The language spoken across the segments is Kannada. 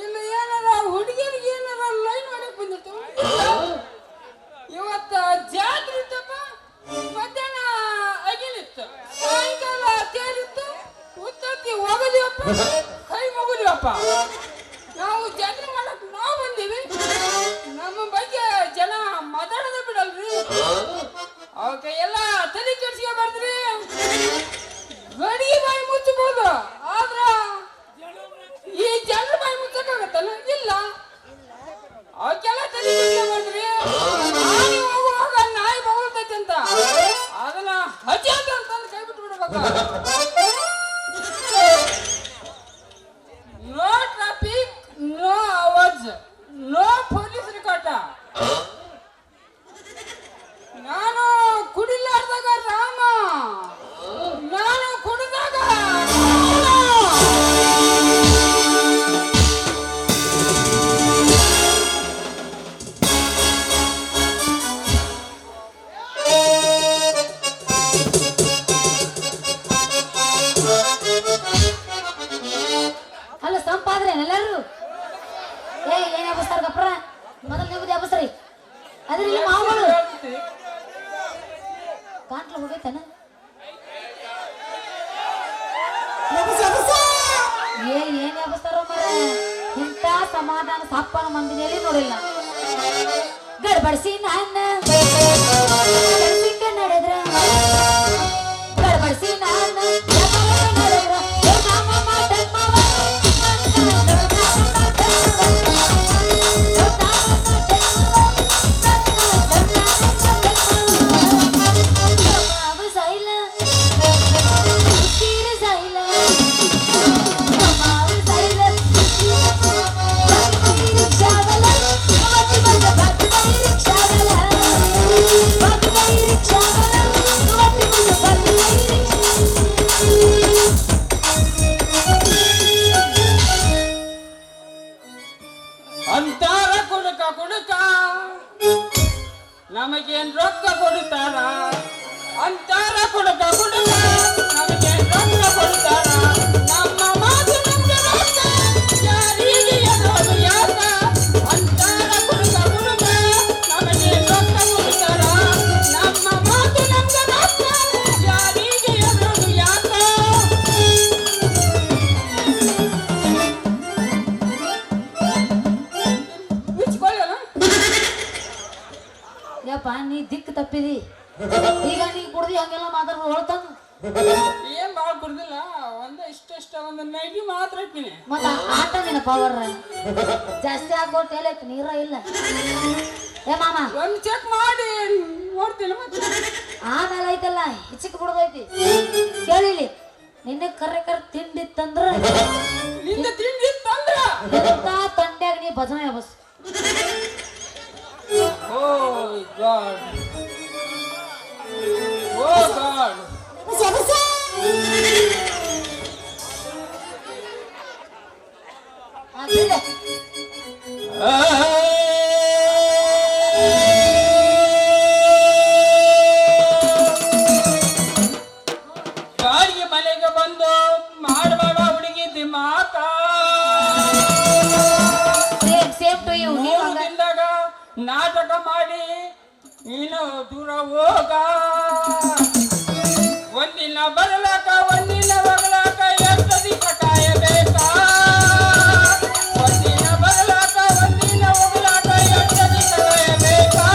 ಇಲ್ಲ ಏನಾರ ಹುಡುಗಿಯರಿಗೆ ಏನಾರ ಲೈನ್ ಮಾಡಕ್ ಬಂದಿತ್ತು. ಇವತ್ತ ಜಾತ್ರೆ ಇತ್ತಪ್ಪ, ಮಧ್ಯಾಹ್ನ ಅಗಿಲಿತ್ತು, ಸಾಯಂಕಾಲ ತೇರಿತ್ತು, ಉತ್ತತ್ತಿ ಹೋಗದಿವಪ್ಪ, ಕೈ ಮುಗಿದಿವಪ್ಪ. ನಾವು ಜಾತ್ರೆ ಮಾಡಕ್ ನಾವು ಬಂದೀವಿ, ನಮ್ಮ ಬಗ್ಗೆ ಜನ ಮಾತಾಡೋದ ಬಿಡಲ್ರಿ. ಅವಕ್ಕೆ ಎಲ್ಲ ತಲೆ ಕೆಡ್ಸ್ಕೊಬಾರ್ದ್ರಿ. ಗಡಿ ಬಾಯಿ ಮುಚ್ಚಬಹುದು, ಆದ್ರ ಈ ಜನರ ಬಾಯಿ ಮುಚ್ಚಕ್ಕಾಗತ್ತಲ್ಲ? ಇಲ್ಲ, ಅವಕ್ಕೆಲ್ಲ ತಲೆ ಕೆಡ್ಸ್ಕೊಬಾರ್ದ್ರಿ. ನಾಯಿ ಹೋಗುವಾಗ ನಾಯಿ ಬಗಳ್ತೈತಿ ಅಂತ ಅದನ್ನ ಹಜೆ ಅಂತಂದು ಕೈ ಬಿಟ್ಟು ಬಿಡ್ಬೇಕು. ನೋ ಟ್ರಾಫಿಕ್, ನೋ ಅವಾಜ್, ನೋ ಪೊಲೀಸ್ ರಿಕಾರ್ಡ. ನಾನು ಕುಡಿಲಾರ್ದಾಗ ರಾಮ, ನಾನು ಕುಡಿದಾಗ ಅಲ್ಲ ಸಂಪಾದ್ರೆ ಎಲ್ಲರೂ ಏನ್ ಹಬ್ಬಸ್ತಾರ ಗಪ್ರ ಮೊದಲು ನಿಮ್ದು ಹಬ್ಬಸ್ರಿ. ಅದ್ರ ಇಲ್ಲಿ ಮಾವುಗಳು ಕಾಂಟ್ಲ ಹೋಗೈತನ ಏನ್ ಹಬ್ಬಸ್ತಾರೋ ಮರ. ಇಂಥ ಸಮಾಧಾನ ಸಪ್ಪನ ಮಂದಿನಲ್ಲಿ ನೋಡಿಲ್ಲ. ಗಡ್ಬಡಿಸಿ ನಾನು ನಡೆದ್ರ ಗಡ್ಬಡಿಸಿ ನಾನು ನಡೆದ್ರ ಅಂತಾರ ಕುಡುಕ ಕುಡುಕ ನಮಗೇನ್ ರೊಕ್ಕ ಕೊಡುತ್ತಾರ, ಅಂತಾರ ಕುಡುಕ ಕುಡುಕ ನಮಗೇನ್ ರೊಕ್ಕ ಕೊಡುತ್ತಾರ. ನಮ್ಮ ಮಾತು ನಮ್ಗೆ ರೊಕ್ಕ ಯಾರಿಗೆ ಎನ್ನೋದು ಯಾಕ? ಅಂತಾರ ಕುಡುಕ ಕುಡುಕ ನಮಗೇನ್ ರೊಕ್ಕ ಕೊಡುತ್ತಾರ. ನಮ್ಮ ಮಾತು ನಮ್ಗೆ ರೊಕ್ಕ ಯಾರಿಗೆ ಎನ್ನೋದು ಯಾಕ? ಯಪ್ಪ ನೀ ದಿಕ್ಕು ತಪ್ಪಿದಿ. ಈಗ ನೀ ಕುಡ್ದಿ ಹಂಗೆಲ್ಲ ಮಾತಾಡ್ಬೋದು ಹೊಳ್ತಂದು ಏನ್ ಬಾಳ ಕುಡ್ದಿಲ್ಲ, ಇಷ್ಟ ಒಂದು ನೈಟಿ ಮಾತ್ರ ಇಟ್ಟಿನಿ. ಮತ್ತ ಆಟ ನಿನ್ನ ಪವರ್ ಜಾಸ್ತಿ ಹಾಕೋಟ್ ಎಲ್ಲೈತಿ ನೀರ ಇಲ್ಲ. ಏ ಮಾಮ ಒಂದ್ ಚೆಕ್ ಮಾಡಿ ನೋಡ್ತೀನಿ ಮತ್ತೆ. ಆಮೇಲೆ ಐತಲ್ಲ ಹಿಚಕ್ ಬಿಡದೈತಿ. ಕೇಳಿಲಿ ನಿನ್ನ ಕರೆ ತಿಂಡಿತ್ತಂದ್ರ ನಿಂದ ತಿಂಡಿ ತಂದ್ರ ಎಂತ ತಂಡ್ಯಾಗ ನೀ ಭಜನೆ bus. Oh God! Oh God! ಗಾಡಿಗೆ ಮನೆಗೆ ಬಂದು ಮಾಡಬೇಡ ಹುಡುಗಿ ದಿಮಾಕ. Same to you. ದಿನದಾಗ ನಾಟಕ ಮಾಡಿ ನೀನು ದೂರ ಹೋಗ. ಒಂದಿನ ಬರಲಾಕ ಒಂದಿನ ಬರಲಾಕ ಎಷ್ಟು ದಿವಸ ಕಾಯಬೇಕಾ? ಒಂದಿನ ಬರಲಾಕ ಒಂದಿನ ಹೋಗಲಾಕ ಎಷ್ಟು ದಿವಸ ಕಾಯಬೇಕಾ?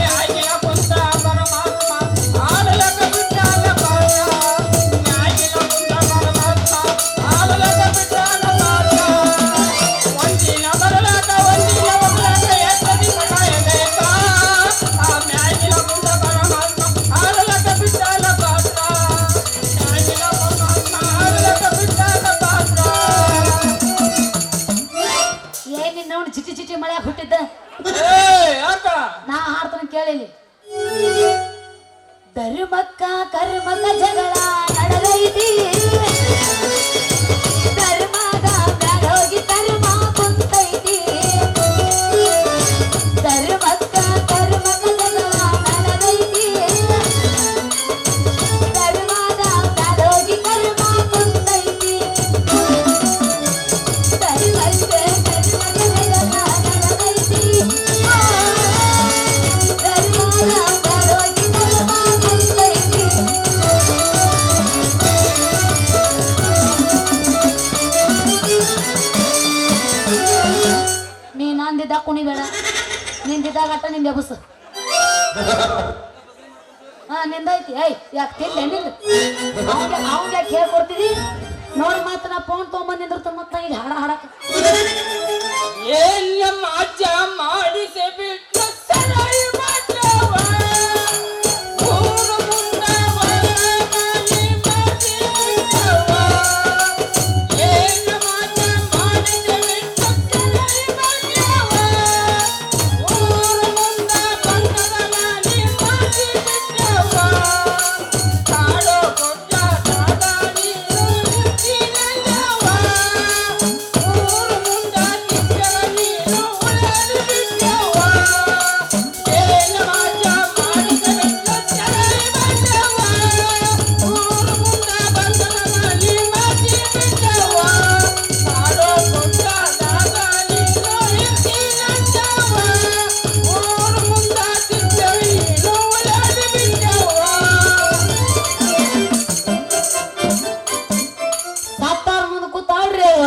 ನ್ಯಾಯಿನ ಕುಂತ ಪರಮಾತ್ಮ ಆಡಲಕ ಬಿಟ್ಟಾನ ಪಾಠ. ನ್ಯಾಯಿನ ಕುಂತ ಪರಮಾತ್ಮ ಆಡಲಕ ಬಿಟ್ಟಾನ ಪಾಠ. ಒಂದಿನ ಬರಲಾಕ ಒಂದಿನ ಹೋಗಲಾಕ ಎಷ್ಟು ದಿವಸ ಕಾಯಬೇಕಾ? ಆ ನ್ಯಾಯಿನ ಕುಂತ ಪರಮಾತ್ಮ ಆಡಲಕ ಬಿಟ್ಟಾನ ಪಾಠ. ನ್ಯಾಯಿನ ಪರಮಾತ್ಮ ಆಡಲಕ ಬಿಟ್ಟಾನ ಪಾಠ. ಏನ್ ನಿನ್ನ ಚಿಟಿ ಚಿಟಿ ಮಳೆ ಹುಟ್ಟಿದ್ದ ಯಾಕ ನಾ ಹಾಡ್ತಾನ ಕೇಳಿಲಿ. ಧರ್ಮಕ್ಕ ಕರ್ಮಕ್ಕ ಜಗಳ ನಡೆದೈತಿ, ಧರ್ಮದ ಮ್ಯಾಗ ಹೋಗಿ ಕರ್ಮ ಕುಂತೈತಿ. ಧರ್ಮಕ್ಕ ಕರ್ಮಕ್ಕ ಜಗಳ ನಡೆದೈತಿ, ಧರ್ಮದ ಮ್ಯಾಗ ಹೋಗಿ ಕರ್ಮ ಕುಂತೈತಿ. ಕುಣಿಬೇಡ ನಿಂದಿದ್ದಾಗ ಅಟ್ಟ ನಿಂದ ಎಬಸ್ ಹಾ ನಿಂದೈತಿ ಐ ಯಾಕೆ ತಿಂದೆ ನಿಂದು ಅವ್ಗೆ ಯಾಕೆ ಹೇಳ್ಕೊಡ್ತೀವಿ ನೋಡಿ ಮಾತ್ರ ನಾ ಫೋನ್ ತೊಗೊಂಬಂದು ನಿಂದಿರ್ತಾನೆ ಮತ್ತೆ ಈಗ ಹಾಡ ಹಾಡಕ ಏನ್ ನಮ್ಮ ಅಜ್ಜ ಮಾಡಿಸಿ ಬಿಟ್ಟು ಸರಾಯಿ ಮಾಡ್ಯವ ಊರು ಮುಂದ ಬರಗಾಲಿ ಮಾಡಿಸಿ ಬಿಟ್ಟವ ಏನ್ ನಮ್ಮ ಅಜ್ಜ ಮಾಡಿಸಿ ಬಿಟ್ಟು ಸರಾಯಿ ಮಾಡ್ಯವ ಊರು ಮುಂದ ಬರಗಾಲಿ ಮಾಡಿಸಿ ಬಿಟ್ಟವ ಕಾಡೋ ಕೊಟ್ಟ ಕಾದಾಡಿ ತಿನ್ನವ ಊರು ಮುಂದ ಕಿಚ್ಚರ ನೀರು ಉಳಾಡಿ ಬಿಟ್ಟವ ಏನ್ ಮಾಜ ಮಾಡಿಸಿ ಬಿಟ್ಟು ಸರಾಯಿ ಮಾಡ್ಯವ ಊರು ಮುಂದ ಬರಗಾಲಿ ಮಾಡಿಸಿ ಬಿಟ್ಟವ ಕಾಡೋ ಕೊಟ್ಟ ಕಾದಾಡಿ ತಿನ್ನವ ಊರು ಮುಂದ ಕಿಚ್ಚರ ನೀರು ಉಳಾಡಿ ಬಿಟ್ಟವ ಸತ್ತಾರ ಮುಂದೆ ಕೂತಾಳ್ರಿ ಅವ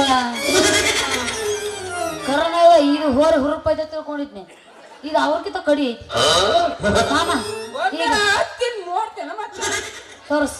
ಕರೋನವ ಇದು ಹೋರಿ ಹುರುಪೈತೆ ತಿಳ್ಕೊಂಡಿದ್ನಿ ಇದು ಅವ್ರಕಿಂತ ಕಡಿ ಐತಿ ಮಾಮ ಈಗ ಹತ್ತಿನ ನೋಡ್ತೇನೆ ಮತ್ತೆ ತೋರ್ಸ್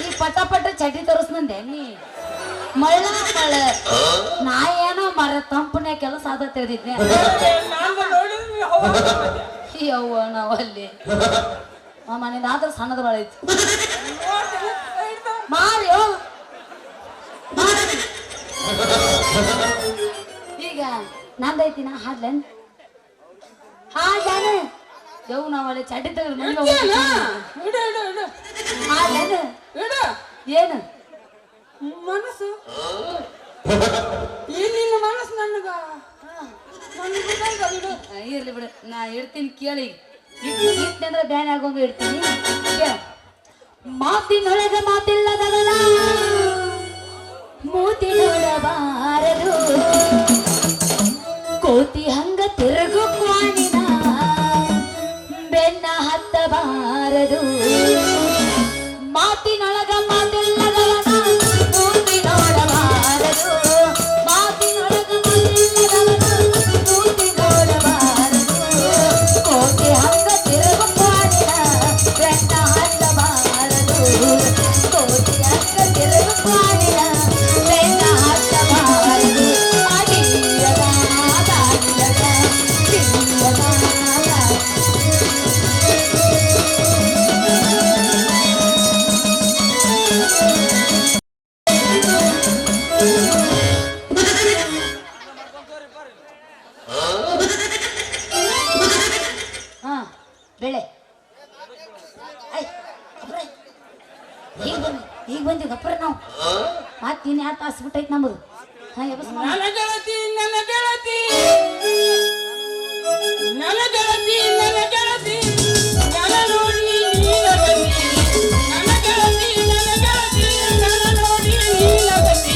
ಈ ಪಟ ಪಟ ಚಟಿ ತೋರಿಸ್ನಂದೆ ನೀ ಮಳ್ಳ ಮಳ್ಳ ನಾ ಏನೋ ಮರ ತಂಪನೆ ಕೆಲಸ ಆದ ತೆಗೆದಿದ್ನೆ ನಾನು ನೋಡಿದ್ವಿ ಯವ್ವ ನಾವಲ್ಲಿ ಮಾಮ ನಿಂದ ಆದ್ರೆ ಸಣ್ಣದ ಬಾಳ ಐತಿ ಮಾರಿಯೋ ಈಗ ನಂದೈತಿ ನಾ ಹಾಡ್ಲೇನ್ ಹಾಡ್ಲೇನು ಯವ್ ನಾವಲ್ಲಿ ಚಟಿ ತೆಗೆದು ಮನೆ ಇಡು ಇಡು ಇಡು ಹಾಡ್ಲೇನು ಇಡು ಏನು ಮನಸ್ಸು ಈ ನಿನ್ನ ಮನಸ್ಸು ನನಗ ಇಡು ಇರ್ಲಿ ಬಿಡು ನಾ ಇಡ್ತೀನಿ ಕೇಳಿ ಇಟ್ಟಂದ್ರೆ ಬ್ಯಾನ್ ಆಗೋಂಗ ಇಡ್ತೀನಿ ಕೇಳ ಮಾತಿನೊಳಗ ಮಾತಿಲ್ಲದವನ ಮೂತಿ ನೋಡಬಾರದು ಕೋತಿ ಹಂಗ ತಿರುಗು ಕ್ವಾಣಿನ ಬೆನ್ನ ಹತ್ತಬಾರದು ಮಾತಿನೊಳಗ ಮಾತಿಲ್ಲದವನ ಮೂತಿ ನೋಡಬಾರದು ಮಾತಿನೊಳಗ ಮಾತಿಲ್ಲದವನ ಮೂತಿ ನೋಡಬಾರದು ಕೋತಿ ಹಂಗ ತಿರುಗು ಕ್ವಾಣಿನ ಬೆನ್ನ ಹತ್ತಬಾರದು ಕೋತಿ ಹಂಗ ತಿರುಗು ಕ್ವಾಣಿನ ಬೆನ್ನ ಹತ್ತಬಾರದು ಅಡಿಯದ ದಾಡಿಯದ ತಿನ್ನದ ಹಾ ಬೆಳೆ ಐ ಗಪ್ರೆ. ಈಗ ಬಂದಿ ಗಪ್ರೆ ನಾವು ಮತ್ತೆ ಇನ್ನು ಯಾವ ತಾಸು ಬಿಟ್ಟೈತಿ ನಮ್ಮದು ಹಾ ಎಬಸ್ ಮಾಡು. ನನ್ನ ಗೆಳತಿ ನನ್ನ ಗೆಳತಿ ನನ್ನ ಗೆಳತಿ ನನ್ನ ಗೆಳತಿ ನನ್ನ ನೋಡಿ ನೀಲಗತಿ ನನ್ನ ಗೆಳತಿ ನನ್ನ ಗೆಳತಿ ನನ್ನ ನೋಡಿ ನೀಲಗತಿ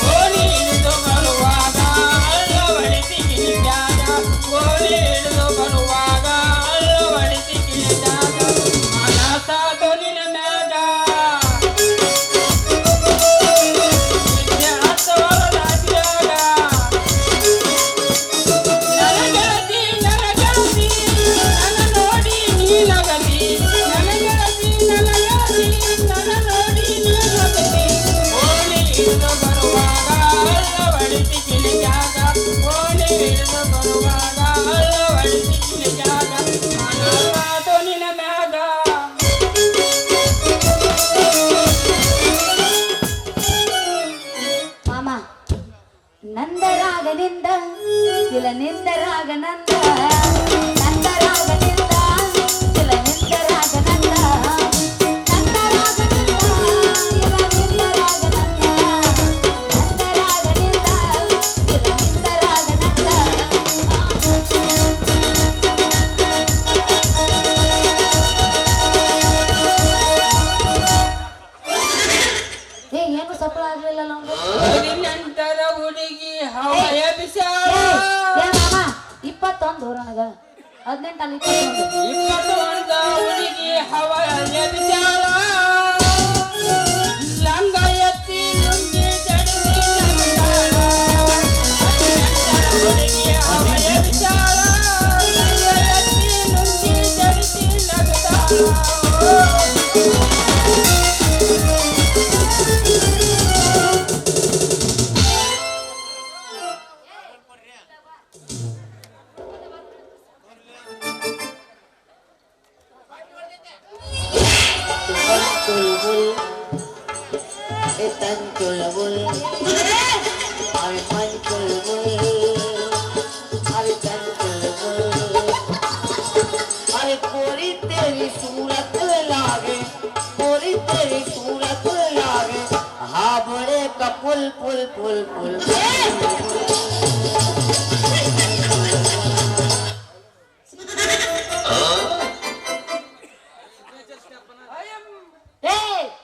ಓಣಿ ಹಿಡಿದು ಬರುವಾಗ ಅಳ್ಳವಡಿಸಿ ಕಿಳಿದಾಗ ಓಣಿ ಹಿಡಿದು ಬರುವಾಗ ಅಳ್ಳವಡಿಸಿ ಕಿಳಿದಾಗ ಮನಸಾದು ನಿನ್ನ ಮ್ಯಾಗ ಮಾಮ ನಂದರಾಗ ನಿಂದ ಇಲ್ಲ ನಿಂದರಾಗ ನಂದ ನನ್ನ ನಂತರ ಹುಡುಗಿ ಹವಾಯ ಬಿಸಾಳ 21 ನನಗ 18 ಅಲ್ಲಿ 21 ಹುಡುಗಿ ಹವಾಯ ಬಿಸಾಳ ಲಂಗ ಎತ್ತಿ ನುಂಗಿ ಜಡಿಸಿ ನಗುತ್ತಾಳ ಹುಡುಗಿ ಹವಾಯ ಬಿಸಾಳ ಲಂಗ ಎತ್ತಿ ನುಂಗಿ ಜಡಿಸಿ ನಗುತ್ತಾಳ पुल पुल पुल पुल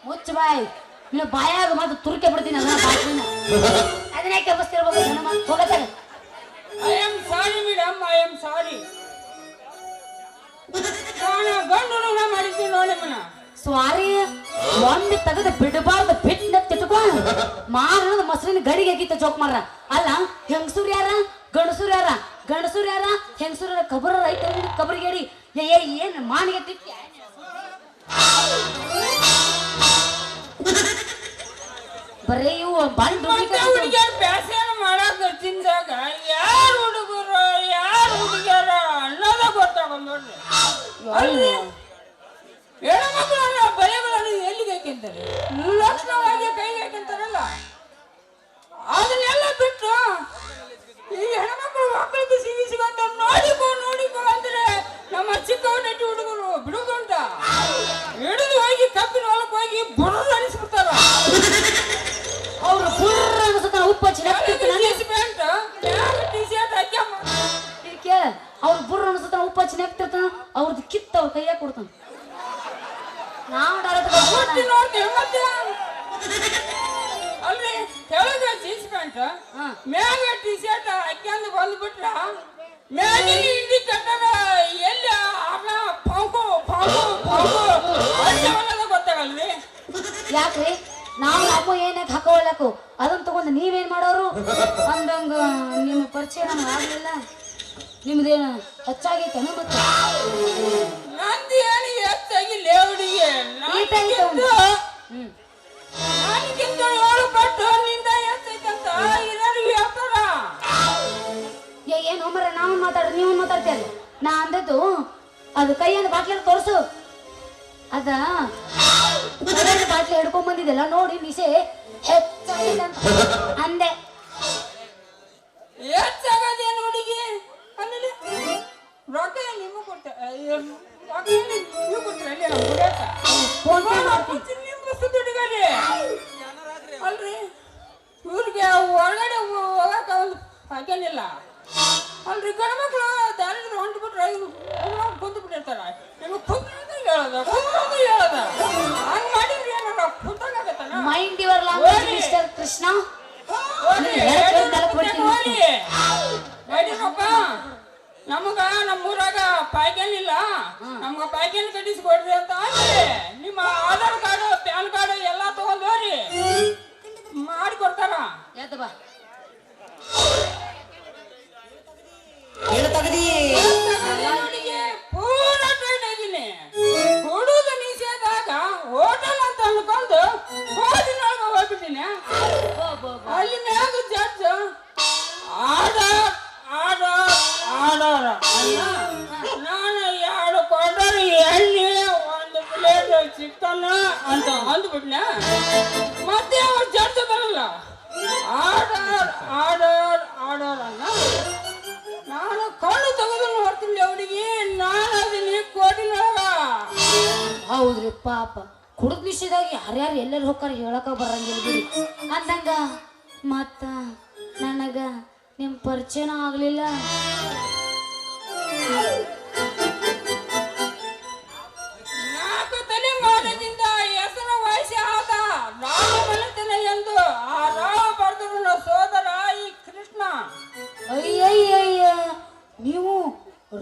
ಮುಚ್ಚ ಬಾಯ್ ನೀನು ಬಾಯಾಗ ಮಾತು ತುರುಕೆ ಬಿಡ್ತೀನಿ ಅದನ್ನ ಯಾಕೆ ಬಸ್ತಿರ್ಬೇಕು ಜನ ಮಾತು ಹೋಗತ್ತಾಗ I am sorry madam I am sorry ನಾನು ಗಂಡು ಮಾಡಿದ್ದೀನಿ ನೋಡಿ ಮನ ಸ್ವಾರಿ ಒಮ್ಮೆ ತೆಗೆದು ಬಿಡಬಾರ್ದು ಬಿಟ್ಟ ತಿಟ್ಕೊ ಮಾರದ ಮೊಸರಿನ ಗಡಿಗೆ ಆಗಿತ್ತ ಜೋಕ್ ಮಾಡ್ರ ಅಲ್ಲ ಹೆಂಗಸೂರ್ ಯಾರ ಗಂಡಸೂರ್ ಯಾರ ಗಂಡಸೂರ್ ಯಾರ ಹೆಂಗಸೂರ ಕಬರ ರೈತ ಕಬರಿಗೇಡಿ ಏನ್ ಮಾನಿಗೆ ತಿಟ್ಟಿ ಬರೀ ಇವು ಬಂದು ಹುಡುಗಿಯರ್ ಬ್ಯಾಸೇನ ಮಾಡಾಕ ತಿಂದಾಗ ಯಾರು ಹುಡುಗರು ಯಾರು ಹುಡುಗಿಯರ ಅನ್ನೋದ ಗೊತ್ತಾಗಲ್ಲ ನೋಡ್ರಿ ಹೆಣ್ಮಕ್ಳು ಬಲೆಗಳನ್ನು ಎಲ್ಲಿಗೆ ಹಾಕಿಂತಾರೆ ಲಕ್ಷಣವಾಗಿ ಕೈಗೆ ಹಾಕಿಂತಾರಲ್ಲ ಅದನ್ನೆಲ್ಲ ಬಿಟ್ಟು ಈ ಹೆಣ್ಮಕ್ಳು ಮಕ್ಕಳು ಬಿಸಿ ಬಿಸಿಗಂತ ನೋಡಿಕೋ ಅಂದ್ರೆ ನಮ್ಮ ಚಿಕ್ಕ ನೆಟ್ಟಿ ಹುಡುಗರು ಬಿಡುಗಂತ ಹಿಡಿದು ಹೋಗಿ ಕಬ್ಬಿನ ಹೊಲಕ್ಕೆ ಹೋಗಿ ಬುರ್ರ ಅನಿಸ್ಬಿಡ್ತಾರ ಅವ್ರು ಬುರ್ರ ಅನ್ಸುತ್ತಾರ ಉಪ್ಪ ಕೇಳ ಅವ್ರ ಬುರ್ರ ಅನ್ಸುತ್ತಾರ ಉಪ್ಪ ಚಿನ್ನಾಗ್ತಿರ್ತಾನ ಅವ್ರದ್ದು ಕಿತ್ತ ಅವ್ರ ಕೈಯಾಗ ಕೊಡ್ತಾನ ನಾವು ಅಲ್ರಿ ಕೆಳಗ ಜೀನ್ಸ್ ಪ್ಯಾಂಟ್ ಮ್ಯಾಗ ಟಿ ಶರ್ಟ್ ಹಾಕ್ಯಂದು ಬಂದ್ಬಿಟ್ರ ಮ್ಯಾಗಿನ ಹಿಂದಿ ಕಟ್ಟಡ ಎಲ್ಲಿ ಫೌಕು ಫೌಕು ಫೌಕು ಅನ್ನೋದು ಗೊತ್ತಾಗಲ್ರಿ ಯಾಕ್ರಿ ನಾವು ಅಮ್ಮ ಏನಕ್ಕೆ ಹಾಕೊಳ್ಳಕು ಅದನ್ನ ತಗೊಂಡು ನೀವೇನ್ ಮಾಡೋರು ಅಂದಂಗ ನಿಮ್ಮ ಪರಿಚಯ ನಮ್ಗೆ ಆಗ್ಲಿಲ್ಲ ನಿಮ್ದೇನು ಹೆಚ್ಚಾಗೈತೆ ಮತ್ತೆ ನಂದು ಏನು ಹೆಚ್ಚಾಗಿಲ್ಲ ಹುಡುಗಿ ನನಗಿಂತ 7 ಪಟ್ಟು ನಿಂದ ಹೆಚ್ಚೈತಂತ ಎಲ್ಲರೂ ಹೇಳ್ತಾರ ಏನು ಮರ ನಾವು ಮಾತಾಡೋದು ನೀವು ಮಾತಾಡ್ತೀರಿ ನಾ ಅಂದದ್ದು ಅದು ಕೈಯನ್ನು ಬಾಟ್ಲಿಯಲ್ಲಿ ತೋರಿಸು ಅದ ಬಾಟ್ಲಿ ಹಿಡ್ಕೊಂಡ್ ಬಂದಿದ್ದೆಲ್ಲ ನೋಡಿ ನಿಸೆ ಹೆಚ್ಚಾಗಿದೆ ಅಂತ ಅಂದೆ ಹೆಚ್ಚಾಗದೇನು ಹುಡುಗಿ ಆಮೇಲೆ ರೊಕ್ಕ ನಿಮಗೆ ಕೊಡ್ತಾರೆ ನೀವು ಕೊಡ್ತೀರ ಅಲ್ಲಿ ನಮ್ಮ ಹುಡುಗ ಫೋನ್ ಪೇ ಮಾಡ್ತೀನಿ ನಿಮ್ಮ ಸುದ್ದಿಗಾರಿ ಅಲ್ರಿ ಇವ್ರಿಗೆ ಒಳಗಡೆ ಹೋಗಕ ಒಂದು ಹಾಗೇನಿಲ್ಲ ಅಲ್ರಿ ಗಂಡ್ಮಕ್ಳು ದಾರಿ ಹೊಂಟ್ಬಿಟ್ರೆ ಕುಂತು ಬಿಟ್ಟಿರ್ತಾರ ನಿಮಗೆ ಕುಂತ ಹೇಳದ ಹಂಗ ಮಾಡಿದ್ರಿ ಏನಾರ ಕುಂತಾಗತ್ತನ mind your language mister Krishna ನೋಡಿರಪ್ಪ ನಮಗ ನಮ್ಮೂರಾಗ ಪಾಯ್ಕೇನಿಲ್ಲ ನಮ್ಗ ಪಾಯ್ಕೇನ್ ಕಟ್ಟಿಸ್ಕೊಡ್ರಿ ಅಂತ ಅಂದ್ರೆ ನಿಮ್ಮ ಆಧಾರ್ ಕಾರ್ಡು ಪ್ಯಾನ್ ಕಾರ್ಡು ಎಲ್ಲ ತಗೊಂಡ್ ಹೋಗ್ರಿ ಮಾಡಿಕೊಡ್ತಾರ ಪೂರ ಟ್ರೈನ್ ಆಗಿನಿ ಹುಡುಗ ನಿಷೇಧಾಗ ಹೋಟೆಲ್ ಅಂತ ಅನ್ಕೊಂಡು ಹೋಟೆಲ್ನೊಳಗ ಹೋಗ್ಬಿಟ್ಟಿನಿ ಅಲ್ಲಿ ಮ್ಯಾಗ ಜಡ್ಜ್ ಆರ್ಡರ್ ಆರ್ಡರ್ ಆರ್ಡರ್ ನಾನು 2 ಕ್ವಾರ್ಟರ್ ಎಣ್ಣೆ 1 ಪ್ಲೇಟ್ ಚಿಕನ್ ಅಂತ ಅಂದ್ಬಿಟ್ನ ಮತ್ತೆ ಅವ್ರು ಜಡ್ಜ್ ಬರಲ್ಲ ಆರ್ಡರ್ ಆರ್ಡರ್ ಆರ್ಡರ್ ಅನ್ನ ನಾನು ಕಣ್ಣು ತೆಗೆದು ನೋಡ್ತೀನಿ ಅವನಿಗೆ ಹೌದ್ರಿ ಪಾಪ ಕುಡಿದ ನಿಷೇಧಾಗ ಯಾರ್ಯಾರು ಎಲ್ಲೆಲ್ಲಿ ಹೋಗ್ತಾರ ಹೇಳಕ ಬರಂಗಿಲ್ಲ ಬಿಡಿ ಅಂದಂಗ ಮತ್ತ ನನಗ ನಿಮ್ ಪರಿಚಯನ ಆಗ್ಲಿಲ್ಲ. ನಾಲ್ಕು ತಲೆಮಾರದಿಂದ ಹೆಸರು ವಹಿಸಿ ಆದ ರಾಮ ಮನೆತನ ಎಂದು ಆ ರಾಮ ಬರೆದರು ಸೋದರ ಈ ಕೃಷ್ಣ. ಅಯ್ಯಯ್ಯಯ್ಯ ನೀವು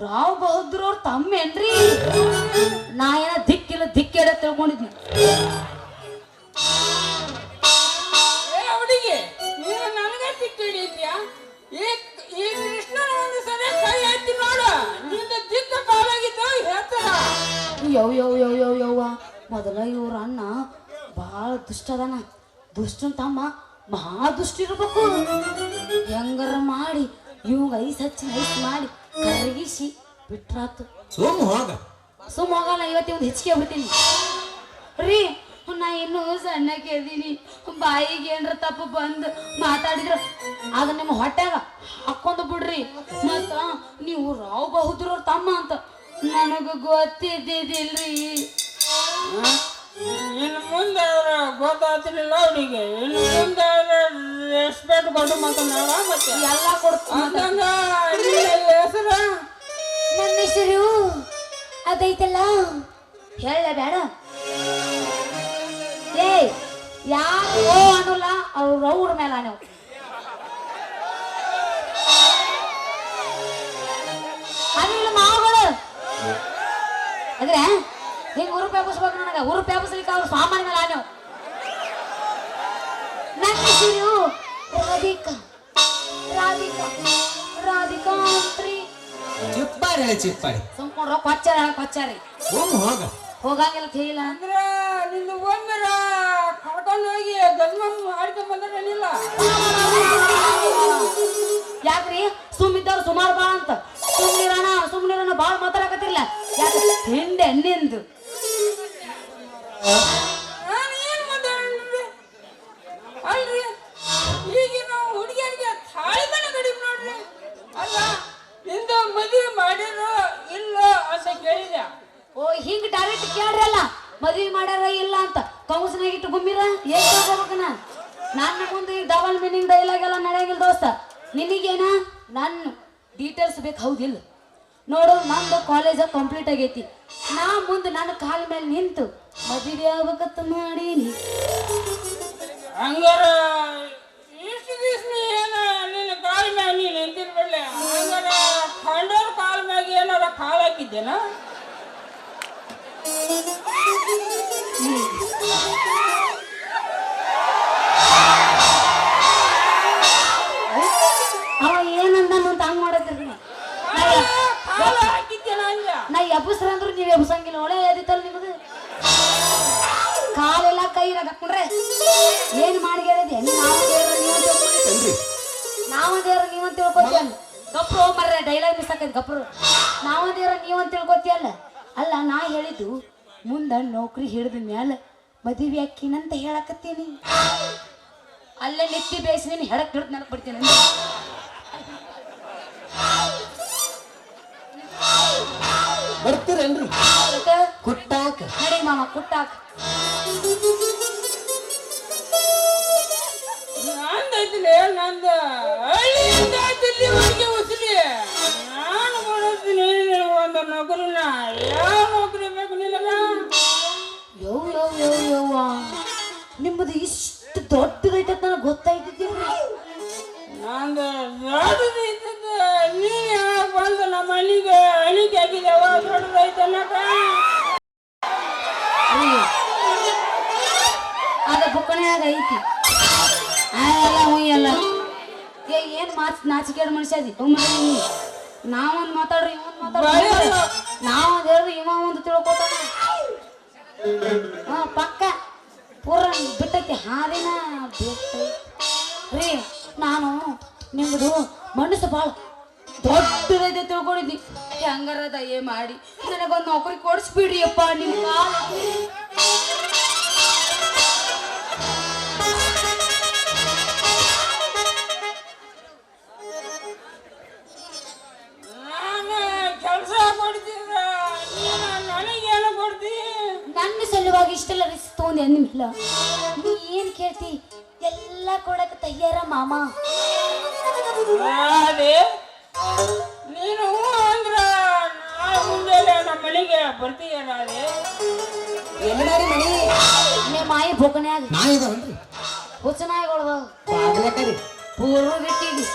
ರಾವ್ ಬಹದ್ದೂರ್ ಅವ್ರ ತಮ್ಮೇನ್ರಿ? ನಾ ಏನ ದಿಕ್ಕಿಲ್ಲ ದಿಕ್ಕೆಡ ತಿಳ್ಕೊಂಡಿದ್ನಿ. ಏ ಹುಡುಗಿ ನೀನು ನನಗೆ ಸಿಕ್ಕ ಹಿಡಿದ್ಯಾ? ಈ ಕೃಷ್ಣನ ಒಂದು ಸರಿ ಕೈ ಎತ್ತಿ ನೋಡು, ನಿಂದ ದಿಕ್ಕ ಕಾಲಾಗಿದ್ದು ಹೇಳ್ತಾರ. ಯವ್ವ ಮೊದಲ ಇವ್ರ ಅಣ್ಣ ಭಾಳ ದುಷ್ಟ ಅದಾನ. ದುಷ್ಟನ್ ತಮ್ಮ ಮಹಾ ದುಷ್ಟ ಇರ್ಬೇಕು. ಹೆಂಗಾರ ಮಾಡಿ ಇವಂಗ ಐಸ್ ಮಾಡಿ ಕರಗಿಸಿ ಬಿಟ್ರಾತು. ಸುಮ್ ಹೋಗಲ್ಲ. ಇವತ್ತು ಒಂದು ಹೆಚ್ಚಿಗೆ ಬಿಡ್ತೀನಿ ರೀ. ನಾ ಇನ್ನೂ ಸಣ್ಣಕ್ಕೆ ಇದೀನಿ. ಬಾಯಿಗೆ ಏನ್ರ ತಪ್ಪು ಬಂದು ಮಾತಾಡಿದ್ರ ಆಗ ನಿಮ್ಮ ಹೊಟ್ಯಾಗ ಹಾಕೊಂಡು ಬಿಡ್ರಿ. ಮತ್ತ ನೀವು ರಾವ್ ಬಹದ್ದೂರ್ ಅವ್ರ ತಮ್ಮ ಅಂತ ನನಗ ಗೊತ್ತಿದ್ದಿಲ್ರಿ. ಇನ್ನು ಮುಂದೆ ಗೊತ್ತಾಗ್ತಿರ್ಲಿಲ್ಲ ಅವನಿಗೆ. ಇನ್ನು ಮುಂದೆ ರೆಸ್ಪೆಕ್ಟ್ ಕೊಟ್ಟು ಮಾತನಾಡ ಮತ್ತೆ ಎಲ್ಲ ಕೊಡ್ತೀನಿ. ಹೆಸರು ನನ್ನ ಹೆಸರು ಅದೈತಲ್ಲ ಹೇಳ ಬೇಡ. ಏ ಯಾರು ಅನ್ನಲ್ಲ ಅವ್ರ ಮೇಲೆ ನೀವು ಅದಿಲ್ಲ ಮಾವುಗಳು ಅದ್ರೆ ಹಿಂಗ ಉರು ಪ್ಯಾಪಿಸ್ಬೇಕು. ನನಗ ಉರು ಪ್ಯಾಪಿಸ್ಲಿಕ್ಕೆ ಅವ್ರು ಸಾಮಾನ್ಯ ಮೇಲೆ ನೀವು. ನನ್ನ ಹೆಸರು ರಾಧಿಕಾ ಅಂತ್ರಿ. ಚಿಪ್ಪಾಡಿ ಸುಮ್ಕೊಂಡ್ರ ಕೊಚ್ಚಾರಿ ಹೋಗಂಗಿಲ್ಲ ಕೇಳಿಲ್ಲ ಅಂದ್ರ ನಿಂದು ಒಮ್ಮೆ ಕರ್ಕೊಂಡು ಹೋಗಿ ಗಜಮಮ್ಮ ಆಡ್ಕೊಂಡ್ ಬಂದ್ರನಿಲ್ಲ. ಯಾಕ್ರಿ ಸುಮ್ಮಿದ್ದವ್ರು ಸುಮಾರು ಬಾ ಅಂತ ಸುಮ್ನಿರೋಣ ಬಾಳ ಮಾತಾಡಕತ್ತಿರ್ಲ. ಯಾಕೆ ಹಿಂದೆ ನಿಂದು ನಾನು ಏನ್ ಮಾತಾಡ್ರಿ ಅಲ್ರಿ. ಈಗಿನ ಹುಡುಗಿಯರಿಗೆ ತಾಳಿದನ ಕಡಿಮೆ ನೋಡ್ರಿ. ಅಲ್ಲ ನಿಂದು ಮದುವೆ ಮಾಡಿರೋ ಇಲ್ಲ ಅಂತ ಕೇಳಿದೆ. ಓ ಹಿಂಗ್ ಡೈರೆಕ್ಟ್ ಕೇಳ್ರಲ್ಲ ಮದ್ವಿ ಮಾಡ್ಯಾರ ಇಲ್ಲ ಅಂತ ಕೌನ್ಸಿನಾಗ ಇಟ್ಟು ಗುಮ್ಮಿರ ಏನ್ ತಗೋಬೇಕನ. ನನ್ನ ಮುಂದೆ ಡಬಲ್ ಮೀನಿಂಗ್ ಡೈಲಾಗ್ ಎಲ್ಲ ನಡೆಯಂಗಿಲ್ಲ ದೋಸ್ತ. ನಿನಗೇನ ನನ್ನ ಡೀಟೇಲ್ಸ್ ಬೇಕು ಹೌದಿಲ್ಲ? ನೋಡು ನಂದು ಕಾಲೇಜ್ ಕಂಪ್ಲೀಟ್ ಆಗೈತಿ. ನಾ ಮುಂದೆ ನನ್ನ ಕಾಲ ಮೇಲೆ ನಿಂತು ಮದುವೆ ಆಗ್ಬೇಕತ್ತ ಮಾಡೀನಿ. ಹಂಗಾರ ಇಷ್ಟು ದಿವ್ಸ ಏನ ನಿನ್ನ ಕಾಲ ಮ್ಯಾಗ ನೀನು ನಿಂತಿರ್ಬಿಡ್ಲೆ. ಹಂಗಾರ ಕಂಡೋರ್ ಕಾಲ ಮ್ಯಾಗ ಏನಾರ ಕಾಲ ಹಾಕಿದ್ದೇನ? ಅವ ಏನಂದ ಅಂತ ಹಂಗ್ ಮಾಡತ್ತಿರ್ತೀನಿ. ಕಾಲ ಹಾಕಿದ್ದೇನ ಅಂದ. ನಾ ಎಬ್ಬಸ್ರ ಅಂದ್ರು ನೀವ್ ಎಬ್ಬಸಂಗಿಲ್ಲ. ಒಳ್ಳೆ ಎದಿತ್ತಲ್ಲ ನಿಮ್ದು ಕಾಲೆಲ್ಲ ಕೈರಾಗ ಹಾಕೊಂಡ್ರೆ ಏನ್ ಮಾಡಿ ಹೇಳಿದೆ? ನಾವದೇವ್ರ ನೀವಂತ ತಿಳ್ಕೊತಿಯಲ್ಲ. ಗಪ್ರು ಮರ್ರೆ ಡೈಲಾಗ್ ಮಿಸ್ ಆಕೈತಿ. ಗಪ್ರು ನಾವದೇವ್ರ ನೀವಂತ ತಿಳ್ಕೊತಿಯಲ್ಲ. ಅಲ್ಲ ನಾ ಹೇಳಿದ್ದು ಮುಂದ ನೌಕರಿ ಹಿಡಿದ ಮ್ಯಾಲ ಮದುವೆ ಅಕ್ಕಿನಂತ ಹೇಳಕತ್ತೀನಿ. ಅಲ್ಲೇ ನೆತ್ತಿ ಬೇಯಿಸಿ ನೀನು ಹೆಡಕ್ ಹಿಡಿದು ನೆನಪು ಬಿಡ್ತೀನಿ. ಬರ್ತೀರೇನ್ರಿ ಕುಟ್ಟಾಕ? ನಡಿ ಮಾಮ ಕುಟ್ಟಾಕ. ನಂದೈತಿಲೆ ನಂದು ಹಳ್ಳಿಯಿಂದ ದಿಲ್ಲಿವರೆಗೆ ಉಸಿಲಿ. ನಾನು ಕೊಡ್ತೀನಿ ಒಂದು ನೌಕರಿನ. ಯಾವ ನೌಕರಿ ಬೇಕು ನಿನಗ? ಯವ್ವ ನಿಮ್ಮದು ಇಷ್ಟು ದೊಡ್ಡದೈತೆ ನನಗೆ ಗೊತ್ತಾಯ್ತಿದ್ದೀವಿ. ನಂದು ದೊಡ್ಡದೈತದ. ನೀನು ಯಾವಾಗ ಬಂದು ನಮ್ಮ ಮನೆಗೆ ಅಣಿಕೆ ಹಾಕಿದೆವ ದೊಡ್ಡದೈತೆ ಅನ್ನಕ? ಅದ ಬುಕ್ಕಣ್ಯಾಗ ಐತಿ. ಎಲ್ಲ ಹುಯ್ಯಲ್ಲ. ಏನ್ ನಾಚಿಕೆಡ್ ಮನುಷ್ಯ ಅದಿ. ನಾವೊಂದು ಮಾತಾಡ್ರಿ ಇವೊಂದು ಮಾತಾಡ್ರಿ. ನಾವೊಂದು ಹೇಳ್ರಿ ಇವ ಒಂದು ತಿಳ್ಕೊತಾನ. ಪಕ್ಕ ಪೂರ ಬಿಟ್ಟೈತಿ ಹಾದಿನ ಬಿಟ್ಟೈತಿ ರೀ. ನಾನು ನಿಮ್ದು ಮನಸ್ಸು ಭಾಳ ದೊಡ್ಡದೈತೆ ತಿಳ್ಕೊಂಡಿದ್ನಿ. ಹೆಂಗಾರ ದಯೆ ಮಾಡಿ ನನಗೊಂದು ನೌಕರಿ ಕೊಡಿಸ್ಬಿಡ್ರಿ ಅಪ್ಪ. ನಿಮ್ಮ ಕಾಲ ನಾನು ಕೆಲಸ ಕೊಡ್ತಿದ್ರ ನೀನು ನನಗೇನು ಕೊಡ್ತಿ? ಇಷ್ಟೆಲ್ಲ ರಿಸ್ಕ್ ತಗೊಂಡಿ ಅಂದಿಲ್ಲ ನೀ ಏನ್ ಕೇಳ್ತಿ ಎಲ್ಲ ಕೊಡಕ್ ತಯ್ಯಾರ ಮಾಮ. ರಾಧೆ, ನೀನು ಹೂ ಅಂದ್ರ ನಾಳೆ ಮುಂಜಾನೆ ನಮ್ಮ ಮನೆಗೆ ಬರ್ತೀಯ ರಾಧೆ. ಎಲ್ಲಾರಿ ಮನಿ ನಿಮ್ಮ ಮಾಯಿ ಬೊಕನ್ಯಾಗ ನಾಯಿ ಇದಾವನ್ರಿ ಹುಚ್ಚನಾಯಿಗಳು ಬಾಗ್ಲೆ ಕರಿ ಪೂರ್ವ ಬಿಟ್ಟಿವಿ.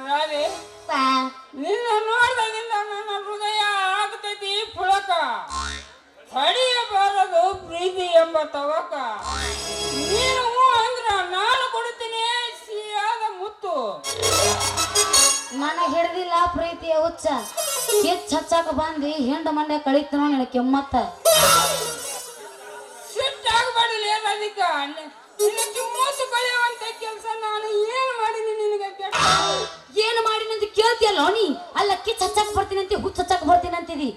ರಾಧೆ, ನಿನ್ನ ನೋಡ್ದಾಗಿಂದ ನನ್ನ ಹೃದಯ ಆಗ್ತೈತಿ ಪುಳಕ, ತಡೆಯಬಾರದು ಪ್ರೀತಿ ಎಂಬ ತವಕ. ನೀನು ಹೂ ಅಂದ್ರ ನಾನು ಕೊಡುತ್ತೀನಿ ಸಿಹಿಯಾದ ಮುತ್ತು. ನನಗೆ ಹಿಡ್ದಿಲ್ಲ ಪ್ರೀತಿಯ ಹುಚ್ಚ, ಕಿಚ್ಚ ಹಚ್ಚಾಕ ಬಂದಿ ಹಿಂಡ ಮಂಡ್ಯ ಕಳೀತು ನಿನ್ನ ಕೆಮ್ಮತ್ತ. ಸಿಟ್ಟಾಗಬಾರಲಿ ರಾಧಿಕ, ನಿನ್ನ ಕಿಮ್ಮತ್ತು ಕಳೆಯುವಂತ ಕೆಲಸ ನಾನು ಏನು ಮಾಡೀನಿ ನಿನಗೆ ಕೆಟ್ಟ? ಏನು ಮಾಡಿನಂತ ಕೇಳ್ತಿಯಲ್ಲ ನೀ? ಅಲ್ಲ ಕಿಚ್ಚ ಹಚ್ಚಾಕ ಬರ್ತೀನಿ ಅಂತಿ, ಹುಚ್ಚ ಹಚ್ಚಾಕ ಬರ್ತೀನಿ ಅಂತಿದಿ.